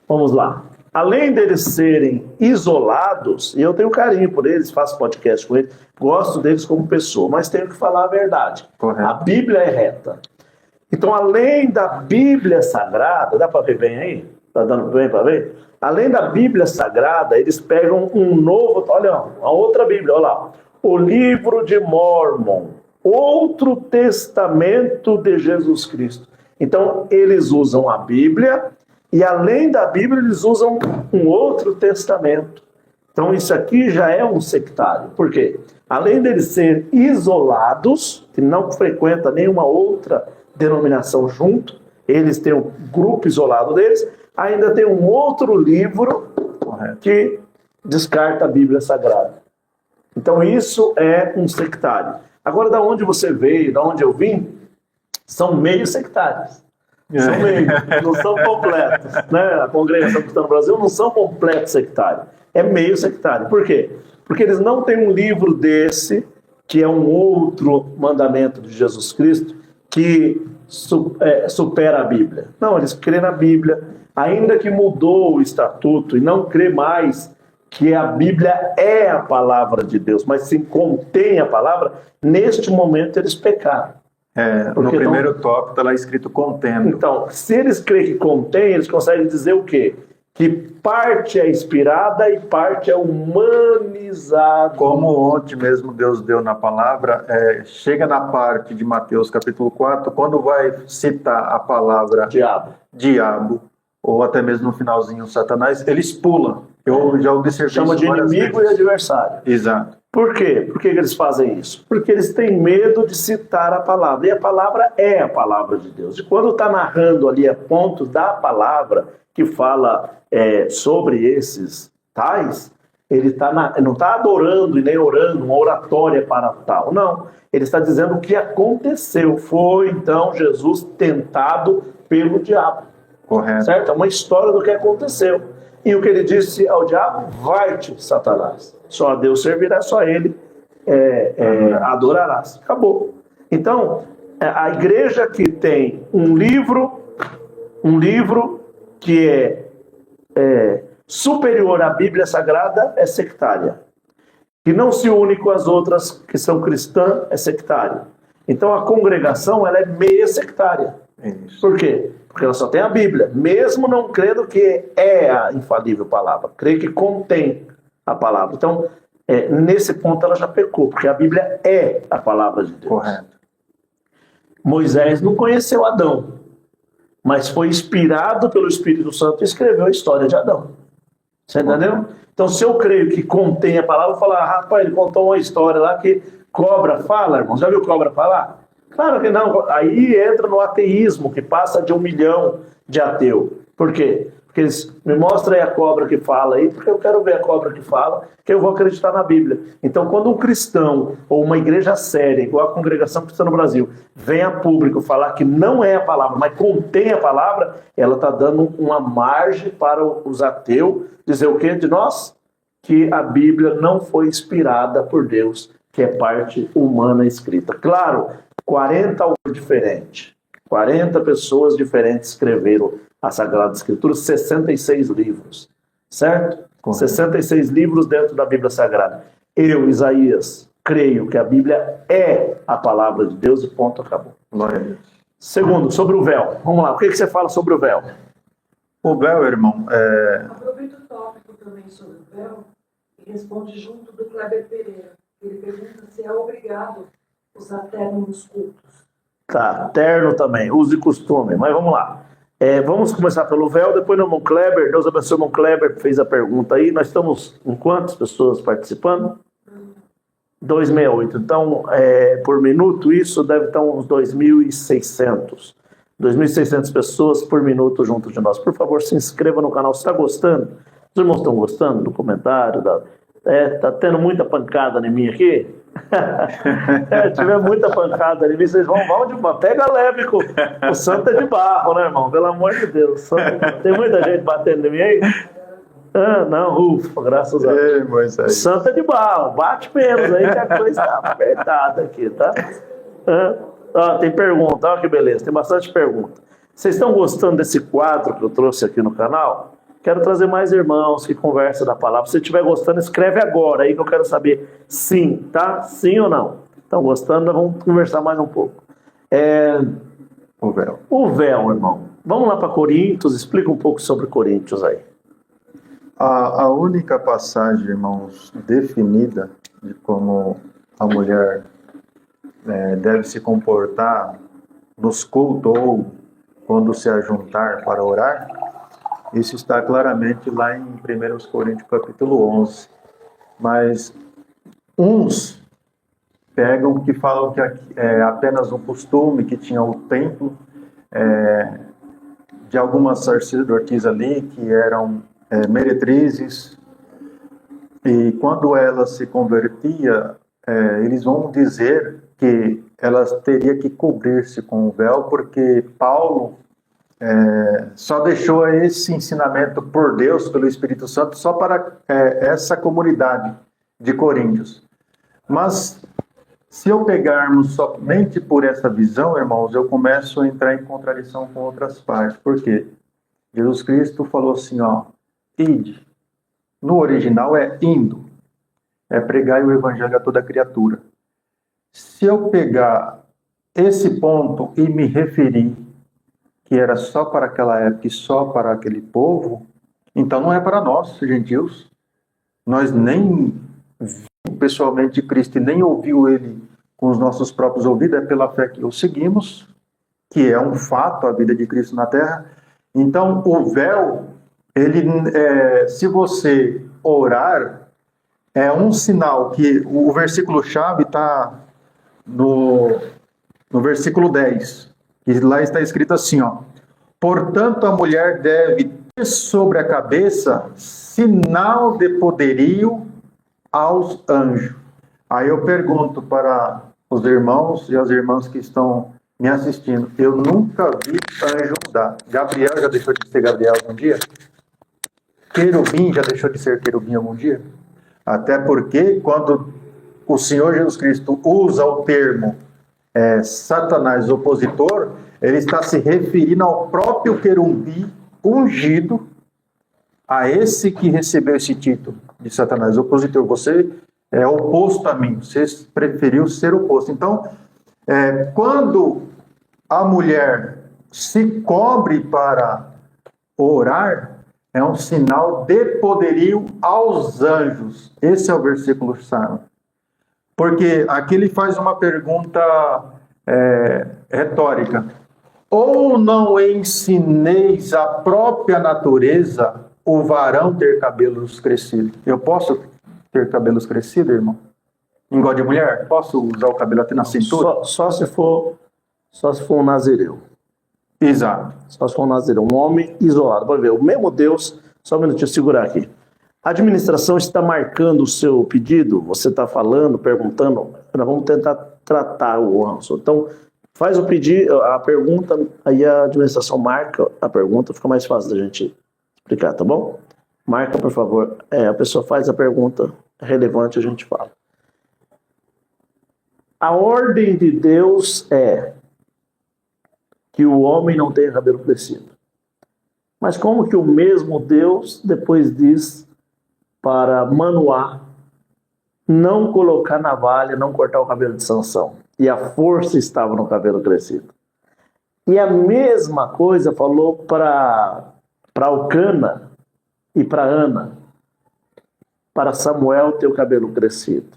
A: Vamos lá. Além deles serem isolados, e eu tenho carinho por eles, faço podcast com eles, gosto deles como pessoa, mas tenho que falar a verdade.
B: Correto.
A: A Bíblia é reta. Então, além da Bíblia Sagrada, dá para ver bem aí? Tá dando bem para ver? Além da Bíblia Sagrada, eles pegam um novo, olha, a outra Bíblia, olha lá, o livro de Mormon, outro testamento de Jesus Cristo. Então, eles usam a Bíblia e, além da Bíblia, eles usam um outro testamento. Então, isso aqui já é um sectário. Por quê? Além deles serem isolados, que não frequentam nenhuma outra denominação junto, eles têm um grupo isolado deles, ainda tem um outro livro que descarta a Bíblia Sagrada. Então isso é um sectário. Agora, da onde você veio, da onde eu vim, são meio sectários. São meio, não são completos. Né? A Congregação Cristã no Brasil não são completos sectários. É meio sectário. Por quê? Porque eles não têm um livro desse, que é um outro mandamento de Jesus Cristo, que supera a Bíblia. Não, eles creem na Bíblia, ainda que mudou o estatuto e não crê mais que a Bíblia é a palavra de Deus, mas sim contém a palavra, neste momento eles pecaram.
B: No primeiro tópico está lá escrito contendo.
A: Então, se eles creem que contém, eles conseguem dizer o quê? Que parte é inspirada e parte é humanizada.
B: Como ontem mesmo Deus deu na palavra, chega na parte de Mateus capítulo 4, quando vai citar a palavra diabo, ou até mesmo no finalzinho Satanás, eles pulam. Eu já observei isso.
A: Chama de inimigo e adversário.
B: Exato.
A: Por quê? Por que eles fazem isso? Porque eles têm medo de citar a palavra. E a palavra é a palavra de Deus. E quando está narrando ali a pontos da palavra que fala sobre esses tais, ele não está adorando e nem orando uma oratória para tal. Não. Ele está dizendo o que aconteceu. Foi, então, Jesus tentado pelo diabo.
B: Correto.
A: Certo? É uma história do que aconteceu. E o que ele disse ao diabo? Vai-te, Satanás. Só a Deus servirá, só a ele adorarás. Acabou. Então, a igreja que tem um livro que é superior à Bíblia Sagrada é sectária. Que não se une com as outras que são cristãs é sectária. Então a congregação ela é meia sectária.
B: Isso.
A: Por quê? Porque ela só tem a Bíblia, mesmo não crendo que é a infalível palavra, crê que contém a palavra. Então, nesse ponto ela já pecou, porque a Bíblia é a palavra de Deus.
B: Correto.
A: Moisés não conheceu Adão, mas foi inspirado pelo Espírito Santo e escreveu a história de Adão. Você entendeu? Então, se eu creio que contém a palavra, eu vou falar, rapaz, ele contou uma história lá que cobra fala, irmão. Já viu cobra falar? Claro que não. Aí entra no ateísmo, que passa de 1 milhão de ateu. Por quê? Porque eles me mostram aí a cobra que fala aí, porque eu quero ver a cobra que fala, que eu vou acreditar na Bíblia. Então, quando um cristão ou uma igreja séria, igual a Congregação Cristã no Brasil, vem a público falar que não é a palavra, mas contém a palavra, ela está dando uma margem para os ateus dizer o quê de nós? Que a Bíblia não foi inspirada por Deus, que é parte humana escrita. Claro, 40 autores diferentes, 40 pessoas diferentes escreveram a Sagrada Escritura, 66 livros, certo?
B: Correto.
A: 66 livros dentro da Bíblia Sagrada. Eu, Isaías, creio que a Bíblia é a palavra de Deus e ponto, acabou.
B: Glória a Deus.
A: Segundo, sobre o véu. Vamos lá, o que você fala sobre o véu?
B: O véu, irmão,
C: Aproveita o tópico também sobre o véu e responde junto do Kleber Pereira. Ele pergunta se é obrigado usar terno nos cultos.
A: Tá, terno também, uso e costume, mas vamos lá. Vamos começar pelo véu, depois o irmão Kleber, Deus abençoe o irmão Kleber, fez a pergunta aí. Nós estamos com quantas pessoas participando? 268. Então, por minuto, isso deve estar uns 2.600. 2.600 pessoas por minuto junto de nós. Por favor, se inscreva no canal. Se está gostando? Os irmãos estão gostando do comentário? Tá tendo muita pancada em mim aqui? Tiver muita pancada em mim, vocês vão de uma. Pega leve com o santo é de barro, né, irmão? Pelo amor de Deus. Tem muita gente batendo em mim aí? Não, ufa, graças a Deus. O santo é de barro, bate menos aí que a coisa está apertada aqui, tá? Tem pergunta, olha que beleza, tem bastante pergunta. Vocês estão gostando desse quadro que eu trouxe aqui no canal? Quero trazer mais irmãos que conversam da palavra. Se você estiver gostando, escreve agora aí que eu quero saber sim, tá? Sim ou não? Estão gostando? Vamos conversar mais um pouco.
B: O véu.
A: O véu, irmão. Vamos lá para Coríntios, explica um pouco sobre Coríntios aí.
B: A única passagem, irmãos, definida de como a mulher deve se comportar nos cultos ou quando se ajuntar para orar, isso está claramente lá em 1 Coríntios capítulo 11. Mas uns pegam que falam que é apenas um costume, que tinha o templo de algumas sacerdotisas ali, que eram meretrizes, e quando ela se convertia, eles vão dizer que ela teria que cobrir-se com o véu, porque Paulo só deixou esse ensinamento por Deus, pelo Espírito Santo, só para essa comunidade de Coríntios. Mas se eu pegarmos somente por essa visão, irmãos, eu começo a entrar em contradição com outras partes. Por quê? Jesus Cristo falou assim, ide. No original é indo. É pregar o evangelho a toda criatura. Se eu pegar esse ponto e me referir que era só para aquela época e só para aquele povo, então não é para nós, gentios. Nós nem vimos pessoalmente Cristo e nem ouviu ele com os nossos próprios ouvidos, é pela fé que o seguimos, que é um fato a vida de Cristo na terra. Então o véu, se você orar, é um sinal que o versículo-chave está no versículo 10, que lá está escrito assim, portanto a mulher deve ter sobre a cabeça sinal de poderio aos anjos. Aí eu pergunto para os irmãos e as irmãs que estão me assistindo, eu nunca vi anjo mudar. Gabriel já deixou de ser Gabriel algum dia? Querubim já deixou de ser querubim algum dia? Até porque quando o Senhor Jesus Cristo usa o termo Satanás opositor, ele está se referindo ao próprio querubim ungido, a esse que recebeu esse título de Satanás opositor. Você é oposto a mim, você preferiu ser oposto. Então, quando a mulher se cobre para orar, é um sinal de poderio aos anjos. Esse é o versículo chave. Porque aqui ele faz uma pergunta retórica. Ou não ensineis a própria natureza o varão ter cabelos crescidos? Eu posso ter cabelos crescidos, irmão? Igual de mulher? Posso usar o cabelo até na cintura?
A: Só se for um nazireu.
B: Exato.
A: Só se for um nazireu, um homem isolado. Pode ver, o mesmo Deus, só um minutinho, segurar aqui. A administração está marcando o seu pedido, você está falando, perguntando, nós vamos tentar tratar o assunto. Então, faz o pedido, a pergunta, aí a administração marca a pergunta, fica mais fácil da gente explicar, tá bom? Marca, por favor. A pessoa faz a pergunta relevante, a gente fala. A ordem de Deus é que o homem não tenha cabelo crescido. Mas como que o mesmo Deus depois diz para Manoá não colocar navalha, não cortar o cabelo de Sansão? E a força estava no cabelo crescido. E a mesma coisa falou para Eucana e para Ana, para Samuel ter o cabelo crescido.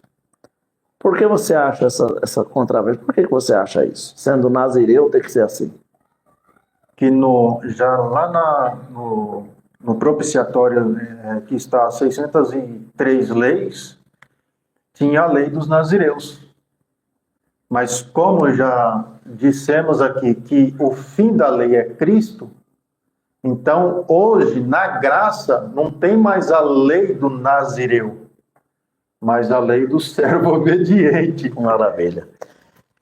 A: Por que você acha essa controvérsia? Por que você acha isso? Sendo nazireu, tem que ser assim.
B: Que já lá no propiciatório, que está 603 leis, tinha a lei dos nazireus. Mas como já dissemos aqui que o fim da lei é Cristo, então hoje, na graça, não tem mais a lei do nazireu, mas a lei do servo obediente.
A: Maravilha.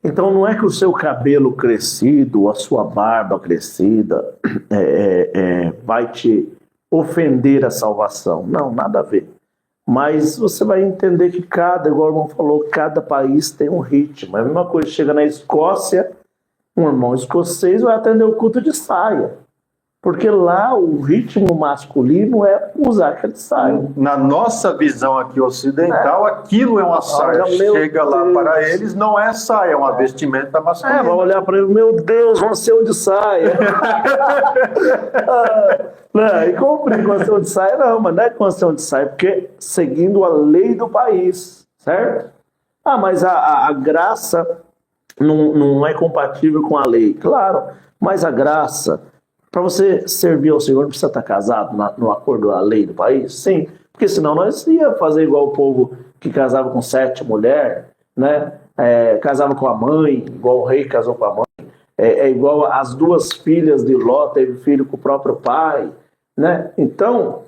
A: Então não é que o seu cabelo crescido, a sua barba crescida vai te ofender a salvação. Não, nada a ver. Mas você vai entender que igual o irmão falou, cada país tem um ritmo. É a mesma coisa, chega na Escócia, um irmão escocês vai atender o culto de saia. Porque lá o ritmo masculino é usar aquele saia.
B: Na nossa visão aqui ocidental, aquilo é uma saia. Chega lá para eles, não é saia, é uma vestimenta masculina.
A: Vai olhar para ele, meu Deus, vão ser de saia. E cumprir com de saia, não, mas não é com de saia, porque seguindo a lei do país, certo? Mas a graça não é compatível com a lei. Claro, mas a graça... Para você servir ao Senhor, não precisa estar casado no acordo da lei do país? Sim, porque senão nós ia fazer igual o povo que casava com 7 mulheres, né? Casava com a mãe, igual o rei casou com a mãe, igual as 2 filhas de Ló teve filho com o próprio pai, né? Então,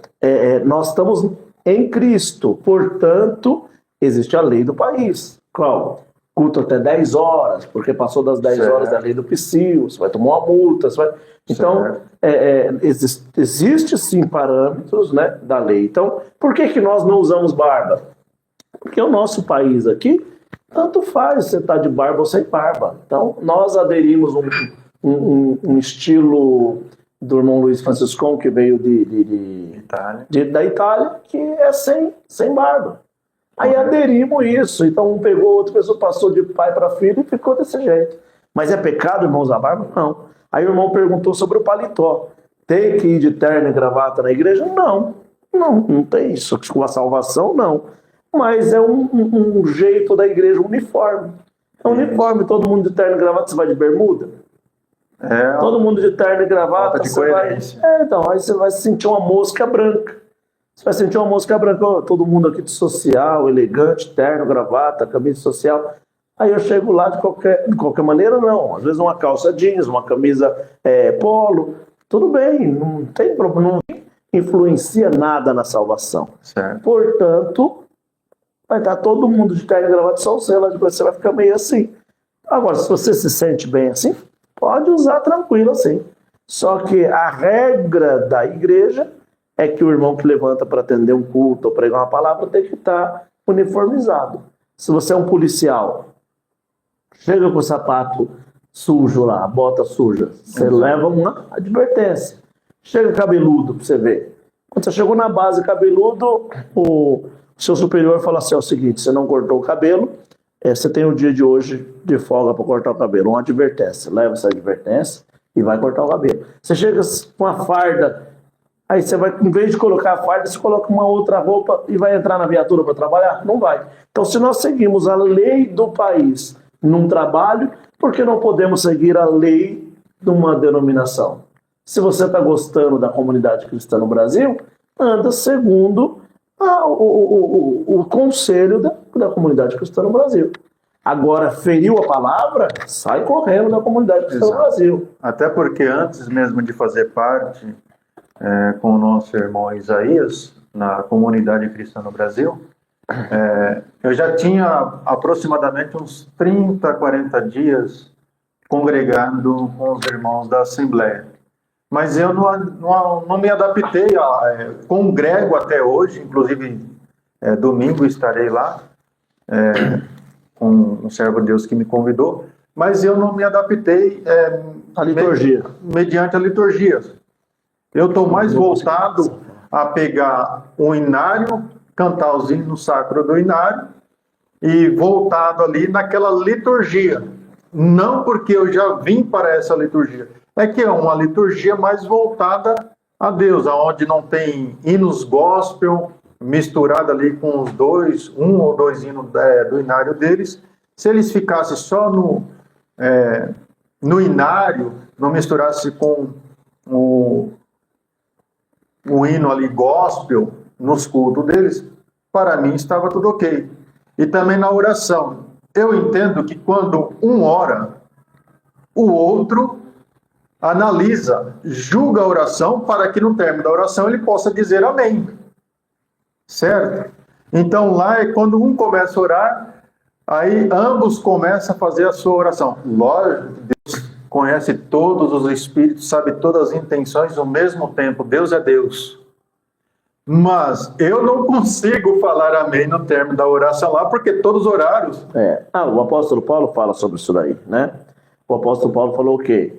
A: nós estamos em Cristo, portanto, existe a lei do país. Qual? Culto até 10 horas, porque passou das 10 horas da lei do psil, você vai tomar uma multa, Então, existe sim parâmetros, né, da lei. Então, por que nós não usamos barba? Porque o nosso país aqui, tanto faz você estar de barba ou sem barba. Então, nós aderimos um estilo do irmão Luiz Franciscão, que veio da Itália, que é sem barba. Aí aderimos isso. Então, um pegou, outra pessoa passou de pai para filho e ficou desse jeito. Mas é pecado, irmão, usar barba? Não. Aí o irmão perguntou sobre o paletó. Tem que ir de terno e gravata na igreja? Não tem isso. Com a salvação, não. Mas é um jeito da igreja uniforme. É uniforme, todo mundo de terno e gravata, você vai de bermuda? Todo mundo de terno e gravata,
B: de coerência.
A: Então, aí você vai sentir uma mosca branca. Você vai sentir uma mosca branca, todo mundo aqui de social, elegante, terno, gravata, camisa social. Aí eu chego lá de qualquer maneira, não. Às vezes uma calça jeans, uma camisa polo, tudo bem, não tem problema, não influencia nada na salvação.
B: Certo.
A: Portanto, vai estar todo mundo de terno e gravata, só você lá, depois você vai ficar meio assim. Agora, se você se sente bem assim, pode usar tranquilo assim. Só que a regra da igreja é que o irmão que levanta para atender um culto ou pregar uma palavra tem que estar uniformizado. Se você é um policial, chega com o sapato sujo lá, bota suja, você leva uma advertência. Chega cabeludo para você ver. Quando você chegou na base cabeludo, o seu superior fala assim, é o seguinte, você não cortou o cabelo, você tem o dia de hoje de folga para cortar o cabelo, uma advertência. Leva essa advertência e vai cortar o cabelo. Você chega com a farda Aí você vai, em vez de colocar a farda, você coloca uma outra roupa e vai entrar na viatura para trabalhar? Não vai. Então, se nós seguimos a lei do país num trabalho, por que não podemos seguir a lei de uma denominação? Se você está gostando da comunidade cristã no Brasil, anda segundo o conselho da comunidade cristã no Brasil. Agora, feriu a palavra, sai correndo da comunidade cristã no Brasil.
B: Até porque antes mesmo de fazer parte com o nosso irmão Isaías, na comunidade cristã no Brasil, eu já tinha aproximadamente uns 30, 40 dias congregando com os irmãos da Assembleia. Mas eu não me adaptei, congrego até hoje, inclusive domingo estarei lá, com um servo de Deus que me convidou, mas eu não me adaptei
A: à liturgia.
B: Mediante a liturgia. Eu estou mais voltado a pegar o inário, cantar os hinos sacros do inário e voltado ali naquela liturgia. Não porque eu já vim para essa liturgia, é que é uma liturgia mais voltada a Deus, onde não tem hinos gospel misturado ali com os dois, um ou dois hinos do inário deles. Se eles ficassem só no inário, não misturasse com o hino ali gospel nos cultos deles, para mim estava tudo ok. E também na oração. Eu entendo que quando um ora, o outro analisa, julga a oração, para que no término da oração ele possa dizer amém. Certo? Então lá é quando um começa a orar, aí ambos começam a fazer a sua oração. Lógico, Deus conhece todos os espíritos, sabe todas as intenções ao mesmo tempo. Deus é Deus. Mas eu não consigo falar amém no término da oração lá, porque todos os horários...
A: o apóstolo Paulo fala sobre isso daí, né? O apóstolo Paulo falou o quê?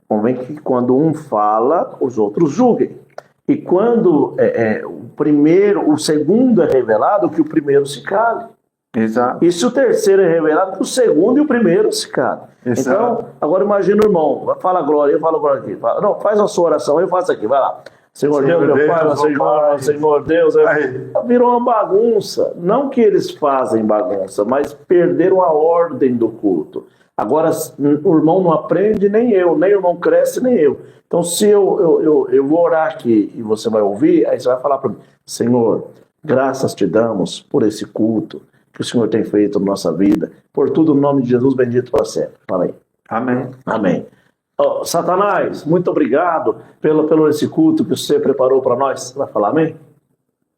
A: Convém que quando um fala, os outros julguem. E quando o segundo é revelado, que o primeiro se cale.
B: Exato.
A: E se o terceiro é revelado, que o segundo e o primeiro se calem. Então, agora imagina o irmão, fala glória, eu falo glória aqui. Não, faz a sua oração, eu faço aqui, vai lá. Senhor Deus, meu Pai, Senhor Deus. Virou uma bagunça. Não que eles fazem bagunça, mas perderam a ordem do culto. Agora, o irmão não aprende, nem eu, nem o irmão cresce, nem eu. Então, se eu vou orar aqui e você vai ouvir, aí você vai falar para mim: Senhor, graças te damos por esse culto que o Senhor tem feito na nossa vida. Por tudo, no nome de Jesus, bendito para sempre. Fala aí.
B: Amém.
A: Amém. Satanás, muito obrigado pelo esse culto que você preparou para nós. Você vai falar amém?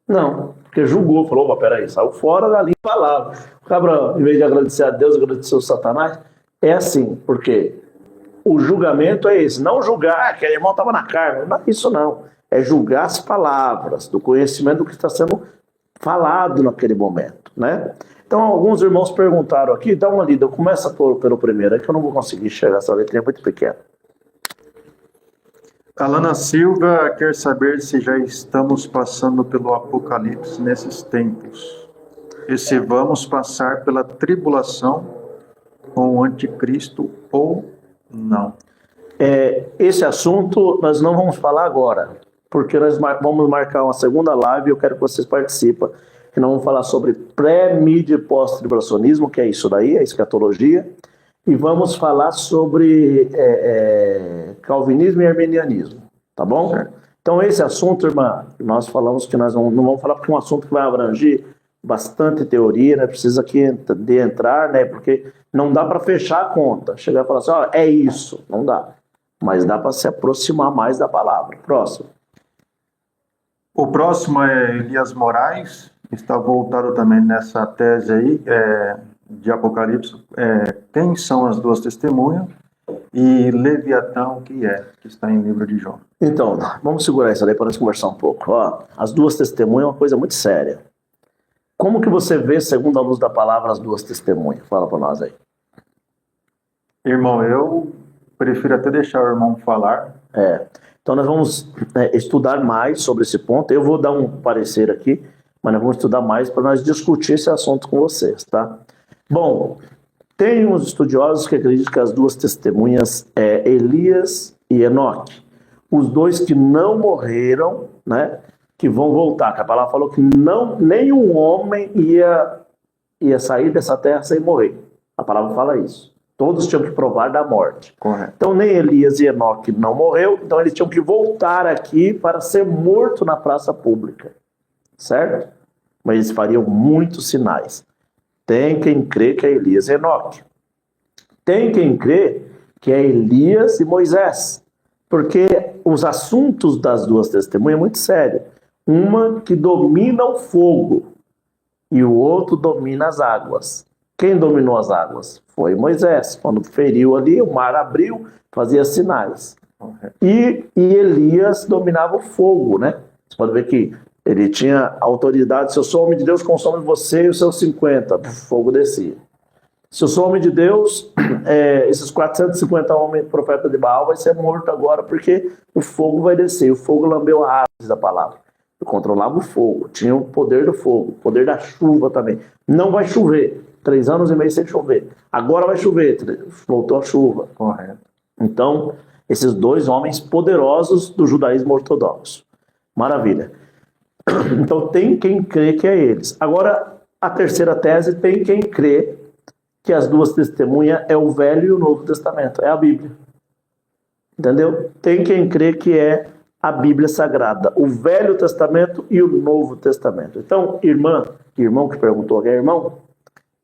A: Não, porque julgou, falou: opa, peraí, saiu fora da linha palavra. O cabra, em vez de agradecer a Deus, agradeceu o Satanás. É assim, porque o julgamento é esse, não julgar, aquele irmão estava na carne, não é isso não. É julgar as palavras, do conhecimento do que está sendo falado naquele momento, né? Então, alguns irmãos perguntaram aqui, dá uma lida, começa pelo primeiro, é que eu não vou conseguir chegar, essa letrinha é muito pequena.
B: Alana Silva quer saber se já estamos passando pelo Apocalipse nesses tempos, e se vamos passar pela tribulação com o anticristo ou não.
A: Esse assunto nós não vamos falar agora, porque nós vamos marcar uma segunda live e eu quero que vocês participem, que nós vamos falar sobre pré-mídia e pós-tribulacionismo, que é isso daí, a escatologia, e vamos falar sobre calvinismo e arminianismo, tá bom? Certo. Então esse assunto, irmã, nós falamos que nós não vamos falar porque é um assunto que vai abranger bastante teoria, né? Precisa aqui de entrar, né? Porque não dá para fechar a conta, chegar e falar assim, é isso, não dá. Mas dá para se aproximar mais da palavra. Próximo.
B: O próximo é Elias Moraes, está voltado também nessa tese aí, de Apocalipse, quem são as duas testemunhas, e Leviatão, que está em livro de Jó.
A: Então, vamos segurar isso aí para nós conversar um pouco. As duas testemunhas é uma coisa muito séria. Como que você vê, segundo a luz da palavra, as duas testemunhas? Fala para nós aí.
B: Irmão, eu prefiro até deixar o irmão falar.
A: Então nós vamos estudar mais sobre esse ponto. Eu vou dar um parecer aqui, mas nós vamos estudar mais para nós discutir esse assunto com vocês, tá? Bom, tem uns estudiosos que acreditam que as duas testemunhas é Elias e Enoque. os dois que não morreram, né, que vão voltar. Que a palavra falou que nenhum homem ia sair dessa terra sem morrer. A palavra fala isso. Todos tinham que provar da morte.
B: Correto.
A: Então nem Elias e Enoque não morreu, então eles tinham que voltar aqui para ser morto na praça pública. Certo? Mas eles fariam muitos sinais. Tem quem crê que é Elias e Enoque. Tem quem crê que é Elias e Moisés. Porque os assuntos das duas testemunhas é muito sério. Uma que domina o fogo e o outro domina as águas. Quem dominou as águas? Foi Moisés. Quando feriu ali, o mar abriu, fazia sinais. E Elias dominava o fogo, né? Você pode ver que ele tinha autoridade. Se eu sou homem de Deus, consome você e os seus 50. O fogo descia. Se eu sou homem de Deus, esses 450 homens profetas de Baal vai ser morto agora, porque o fogo vai descer. O fogo lambeu a árvore da palavra. Eu controlava o fogo, tinha o poder do fogo, o poder da chuva também. Não vai chover. 3 anos e meio sem chover. Agora vai chover. Voltou a chuva.
B: Correto.
A: Então, esses dois homens poderosos do judaísmo ortodoxo. Maravilha. Então, tem quem crê que é eles. Agora, a terceira tese, tem quem crê que as duas testemunhas é o Velho e o Novo Testamento. É a Bíblia. Entendeu? Tem quem crê que é a Bíblia Sagrada. O Velho Testamento e o Novo Testamento. Então, irmão que perguntou, é irmão?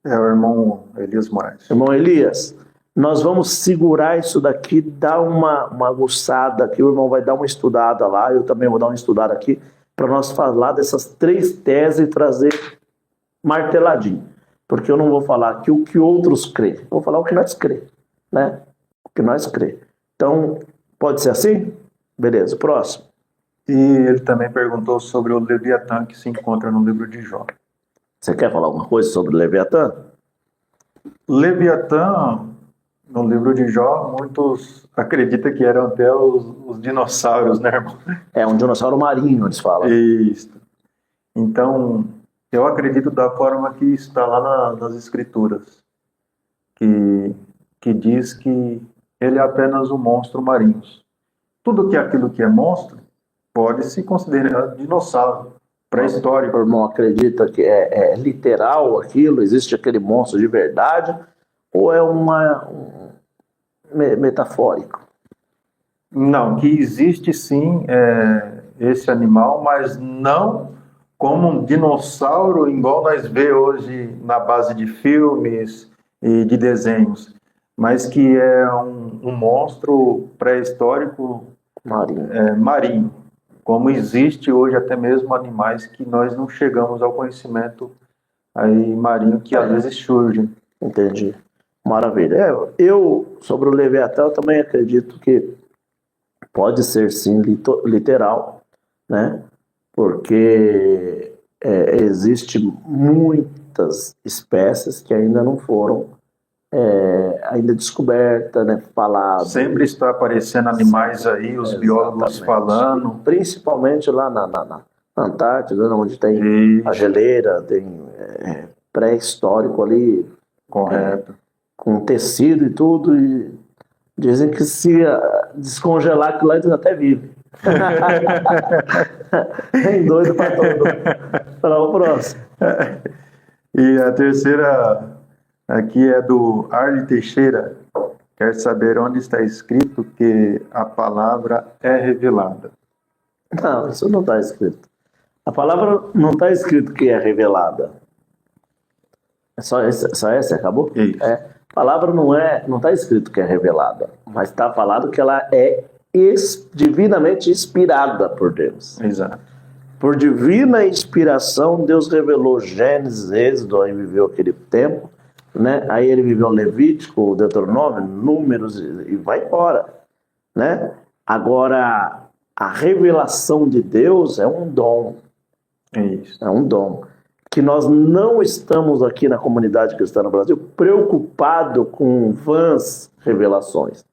B: É o irmão Elias Moraes.
A: Irmão Elias, nós vamos segurar isso daqui, dar uma aguçada aqui, o irmão vai dar uma estudada lá, eu também vou dar uma estudada aqui, para nós falar dessas 3 teses e trazer marteladinho. Porque eu não vou falar aqui o que outros crê, eu vou falar o que nós crê, né? O que nós crê. Então, pode ser assim? Beleza, próximo.
B: E ele também perguntou sobre o Leviatã que se encontra no livro de Jó.
A: Você quer falar alguma coisa sobre o Leviatã?
B: Leviatã, no livro de Jó, muitos acreditam que eram até os dinossauros, né, irmão?
A: É um dinossauro marinho, eles falam.
B: Isso. Então, eu acredito da forma que está lá nas Escrituras, que diz que ele é apenas um monstro marinho. Tudo que aquilo que é monstro pode se considerar dinossauro. Pré-histórico.
A: O irmão acredita que é literal aquilo? Existe aquele monstro de verdade? Ou é metafórico?
B: Não, que existe sim esse animal, mas não como um dinossauro igual nós vemos hoje na base de filmes e de desenhos, mas que é um monstro pré-histórico marinho. Como existe hoje até mesmo animais que nós não chegamos ao conhecimento aí marinho que às vezes surgem.
A: Entendi. Maravilha. Eu, sobre o Leviatã, eu também acredito que pode ser sim literal, né? Porque existe muitas espécies que ainda não foram ainda descoberta, né, falado.
B: Sempre está aparecendo animais aí, os biólogos falando.
A: Principalmente lá na Antártida, onde tem a geleira, tem pré-histórico ali.
B: Correto.
A: Com tecido e tudo, e dizem que se descongelar aquilo lá, eles até vivem. Tem doido para todo. Para o próximo.
B: E a terceira aqui é do Arli Teixeira. Quer saber onde está escrito que a palavra é revelada?
A: Não, isso não está escrito. A palavra não está escrito que é revelada. É só essa, acabou?
B: Isso.
A: A palavra não está escrito que é revelada, mas está falado que ela é divinamente inspirada por Deus.
B: Exato.
A: Por divina inspiração, Deus revelou Gênesis, Êxodo, aí viveu aquele tempo, né? Aí ele viveu Levítico, Deuteronômio, Números e vai embora, né? Agora, a revelação de Deus é um dom.
B: Isso.
A: É um dom. Que nós não estamos aqui na comunidade cristã no Brasil preocupados com vãs revelações.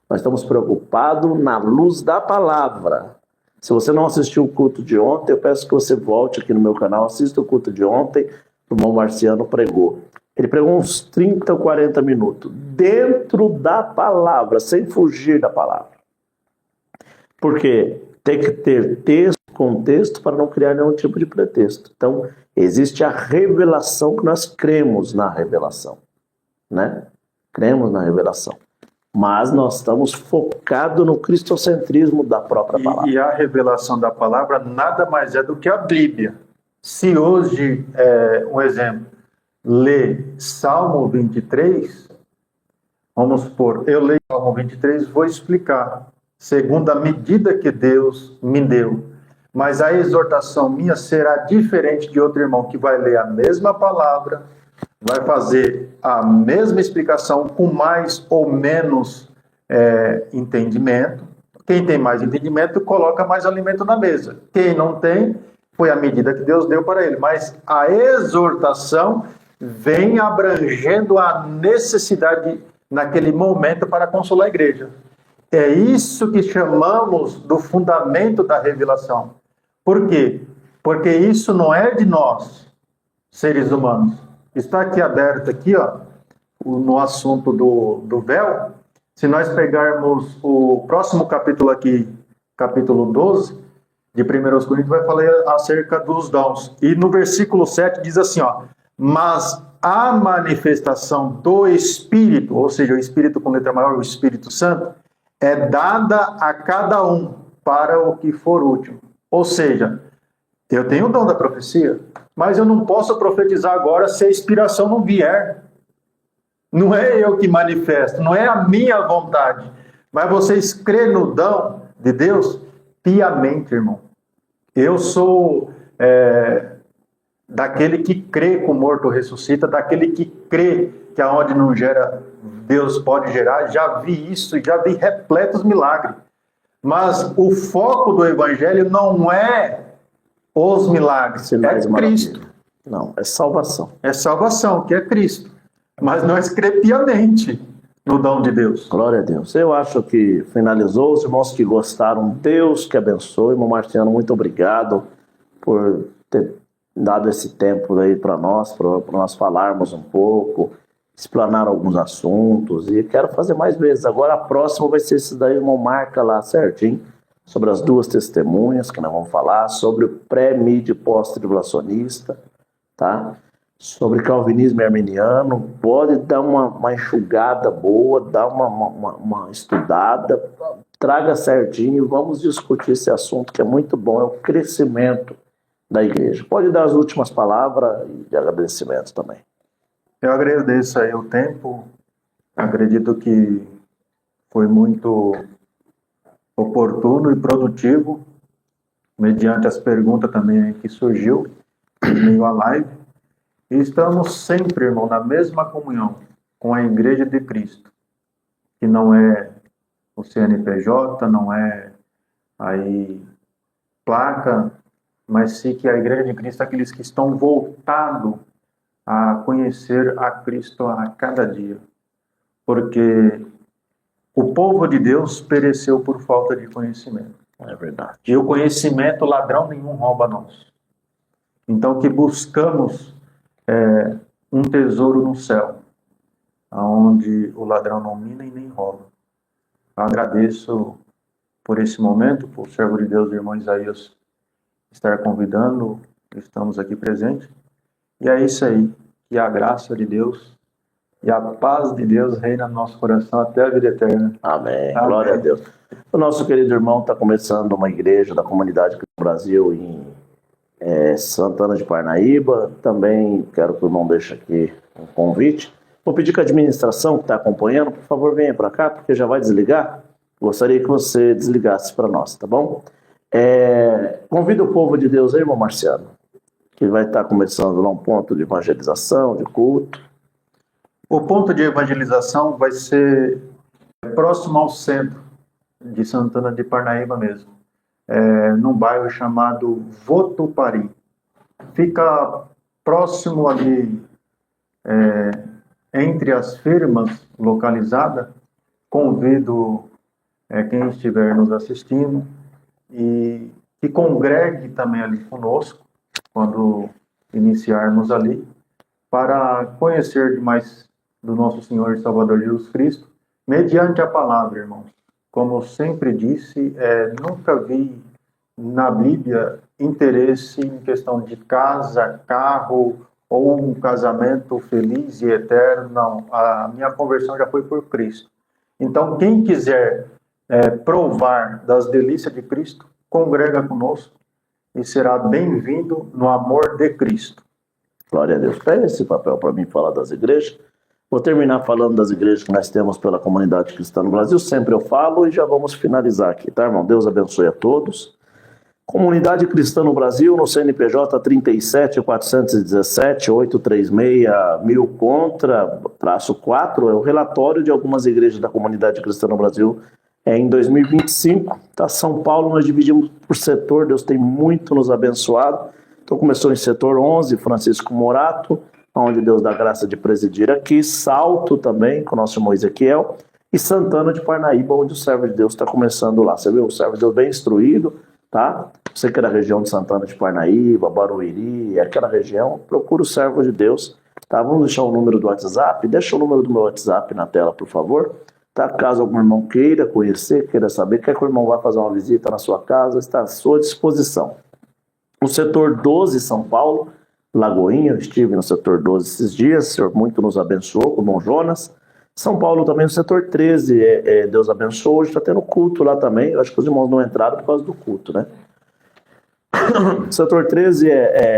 A: Nós estamos preocupados na luz da palavra. Se você não assistiu o culto de ontem, eu peço que você volte aqui no meu canal, assista o culto de ontem, o irmão Marciano pregou. Ele pregou uns 30 ou 40 minutos, dentro da palavra, sem fugir da palavra. Porque tem que ter texto, contexto, para não criar nenhum tipo de pretexto. Então, existe a revelação, que nós cremos na revelação, né? Cremos na revelação. Mas nós estamos focados no cristocentrismo da própria palavra.
B: E a revelação da palavra nada mais é do que a Bíblia. Se hoje, um exemplo, ler Salmo 23, vamos supor, eu leio Salmo 23, vou explicar, segundo a medida que Deus me deu. Mas a exortação minha será diferente de outro irmão que vai ler a mesma palavra, vai fazer a mesma explicação com mais ou menos entendimento. Quem tem mais entendimento coloca mais alimento na mesa. Quem não tem, foi a medida que Deus deu para ele. Mas a exortação vem abrangendo a necessidade naquele momento para consolar a igreja. É isso que chamamos do fundamento da revelação. Por quê? Porque isso não é de nós, seres humanos. Está aqui aberto aqui, ó, no assunto do véu. Se nós pegarmos o próximo capítulo aqui, capítulo 12, de 1 Coríntios, vai falar acerca dos dons. E no versículo 7 diz assim, ó, mas a manifestação do Espírito, ou seja, o Espírito com letra maior, o Espírito Santo, é dada a cada um para o que for útil. Ou seja, eu tenho o dom da profecia, mas eu não posso profetizar agora se a inspiração não vier. Não é eu que manifesto, não é a minha vontade. Mas vocês crêem no dom de Deus piamente, irmão. Eu sou daquele que crê que o morto ressuscita, daquele que crê que aonde não gera, Deus pode gerar. Já vi isso, já vi repletos milagres. Mas o foco do evangelho não é os milagres, é Cristo.
A: Não, é salvação.
B: É salvação, que é Cristo. Mas nós cremos piamente no dom de Deus.
A: Glória a Deus. Eu acho que finalizou. Os irmãos que gostaram, Deus que abençoe. Irmão Marciano, muito obrigado por ter dado esse tempo aí para nós falarmos um pouco, explanar alguns assuntos, e quero fazer mais vezes. Agora a próxima vai ser esse daí, irmão, marca lá certinho, sobre as duas testemunhas que nós vamos falar, sobre o pré-mid pós-tribulacionista, tá? Sobre calvinismo e arminiano. Pode dar uma enxugada boa, dar uma estudada, traga certinho, vamos discutir esse assunto que é muito bom, é o crescimento da igreja. Pode dar as últimas palavras e de agradecimento também.
B: Eu agradeço aí o tempo, acredito que foi muito oportuno e produtivo, mediante as perguntas também que surgiu em meio à live. E estamos sempre, irmão, na mesma comunhão com a Igreja de Cristo, que não é o CNPJ, não é aí placa, mas sim que a Igreja de Cristo é aqueles que estão voltados a conhecer a Cristo a cada dia. Porque o povo de Deus pereceu por falta de conhecimento.
A: É verdade.
B: E o conhecimento, ladrão nenhum rouba a nós. Então que buscamos um tesouro no céu, onde o ladrão não mina e nem rouba. Eu agradeço por esse momento, por o servo de Deus, o irmão Isaías, estar convidando, estamos aqui presentes. E é isso aí, que a graça de Deus e a paz de Deus reina no nosso coração até a vida eterna.
A: Amém. Amém. Glória a Deus. O nosso querido irmão está começando uma igreja da comunidade do Brasil em Santana de Parnaíba. Também quero que o irmão deixe aqui um convite. Vou pedir que a administração que está acompanhando, por favor, venha para cá, porque já vai desligar. Gostaria que você desligasse para nós, tá bom? Convido o povo de Deus aí, irmão Marciano, que vai estar começando lá um ponto de evangelização, de culto.
B: O ponto de evangelização vai ser próximo ao centro de Santana de Parnaíba mesmo, num bairro chamado Votupari. Fica próximo ali, entre as firmas localizadas. Convido quem estiver nos assistindo e que congregue também ali conosco, quando iniciarmos ali, para conhecer mais do nosso Senhor e Salvador Jesus Cristo, mediante a palavra, irmãos. como eu sempre disse, nunca vi na Bíblia interesse em questão de casa, carro ou um casamento feliz e eterno. Não, a minha conversão já foi por Cristo. Então, quem quiser provar das delícias de Cristo, congrega conosco e será bem-vindo no amor de Cristo.
A: Glória a Deus. Pega esse papel para mim falar das igrejas. Vou terminar falando das igrejas que nós temos pela comunidade cristã no Brasil. Sempre eu falo e já vamos finalizar aqui, tá, irmão? Deus abençoe a todos. Comunidade cristã no Brasil, no CNPJ 37.417.836.1000 contra -4, é o relatório de algumas igrejas da comunidade cristã no Brasil em 2025. Tá? São Paulo nós dividimos por setor, Deus tem muito nos abençoado. Então começou em setor 11, Francisco Morato, onde Deus dá graça de presidir aqui, Salto também, com o nosso irmão Ezequiel, e Santana de Parnaíba, onde o servo de Deus está começando lá. Você viu? O servo de Deus bem instruído, tá? Você que é da região de Santana de Parnaíba, Barueri, aquela região, procura o servo de Deus, tá? Vamos deixar o número do WhatsApp, deixa o número do meu WhatsApp na tela, por favor, tá? Caso algum irmão queira conhecer, queira saber, quer que o irmão vá fazer uma visita na sua casa, está à sua disposição. O setor 12, São Paulo, Lagoinha, eu estive no setor 12 esses dias, o Senhor muito nos abençoou, com o irmão Jonas. São Paulo também, no setor 13, Deus abençoou, hoje está tendo culto lá também, eu acho que os irmãos não entraram por causa do culto, né? Setor 13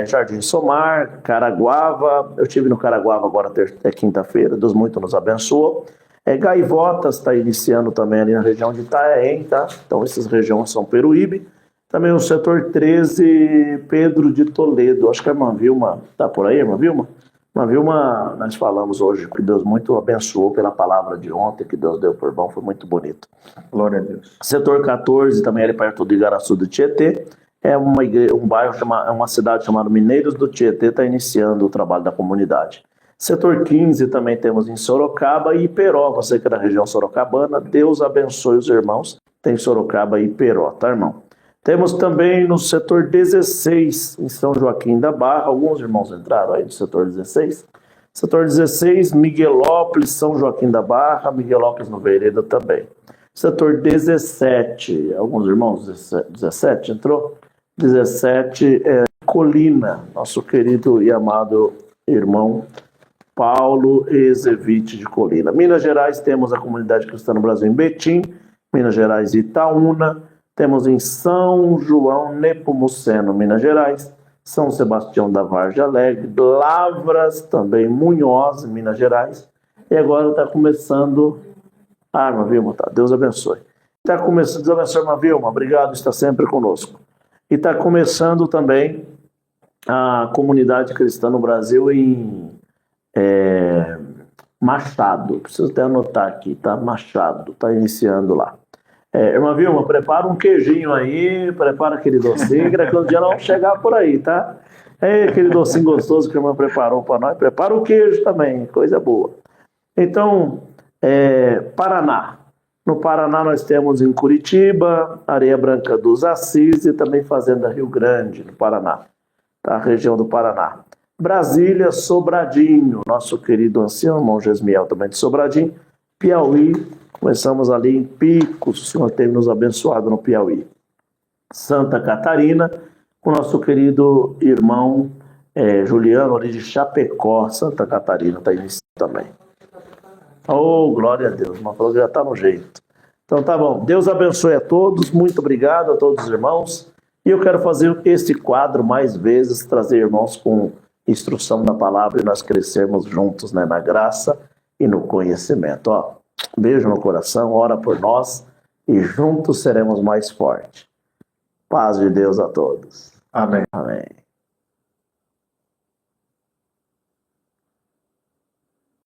A: Jardim Somar, Caraguava, eu estive no Caraguava agora quinta-feira, Deus muito nos abençoou. Gaivotas está iniciando também ali na região de Itaém, tá? Então essas regiões são Peruíbe. Também o setor 13, Pedro de Toledo. Acho que a irmã Vilma está por aí, irmã Vilma? Irmã Vilma, nós falamos hoje que Deus muito abençoou pela palavra de ontem, que Deus deu por bom, foi muito bonito.
B: Glória a Deus.
A: Setor 14, também ali perto do Igaraçu do Tietê. Uma cidade chamada Mineiros do Tietê, está iniciando o trabalho da comunidade. Setor 15 também temos em Sorocaba e Iperó. Você que é da região sorocabana, Deus abençoe os irmãos. Tem Sorocaba e Iperó, tá, irmão? Temos também no setor 16, em São Joaquim da Barra, alguns irmãos entraram aí no setor 16. Setor 16, Miguelópolis, São Joaquim da Barra, Miguelópolis no Vereda também. Setor 17, alguns irmãos, 17 entrou? 17, Colina, nosso querido e amado irmão Paulo Ezevite de Colina. Minas Gerais, temos a comunidade cristã no Brasil em Betim, Minas Gerais e Itaúna. Temos em São João Nepomuceno, Minas Gerais, São Sebastião da Vargem Alegre, Lavras, também Munhoz, Minas Gerais. E agora está começando... irmã Vilma, tá. Deus abençoe. Está começando, Deus abençoe, irmã Vilma, obrigado, está sempre conosco. E está começando também a comunidade cristã no Brasil em Machado. Preciso até anotar aqui, tá? Machado, está iniciando lá. Irmã Vilma, prepara um queijinho aí, prepara aquele docinho, que daqui a um dia nós vamos chegar por aí, tá? Aquele docinho gostoso que a irmã preparou para nós, prepara o queijo também, coisa boa. Então, Paraná. No Paraná nós temos em Curitiba, Areia Branca dos Assis e também Fazenda Rio Grande, no Paraná, tá? Região do Paraná. Brasília, Sobradinho, nosso querido ancião, irmão Gesmiel também de Sobradinho. Piauí, começamos ali em Picos, o Senhor tem nos abençoado no Piauí. Santa Catarina, com o nosso querido irmão Juliano, ali de Chapecó, Santa Catarina, está iniciando também. Oh, glória a Deus, irmão falou que já está no jeito. Então tá bom, Deus abençoe a todos, muito obrigado a todos os irmãos. E eu quero fazer esse quadro mais vezes, trazer irmãos com instrução da palavra e nós crescermos juntos, né, na graça e no conhecimento. Ó, beijo no coração, ora por nós e juntos seremos mais fortes. Paz de Deus a todos.
B: Amém.
A: Amém.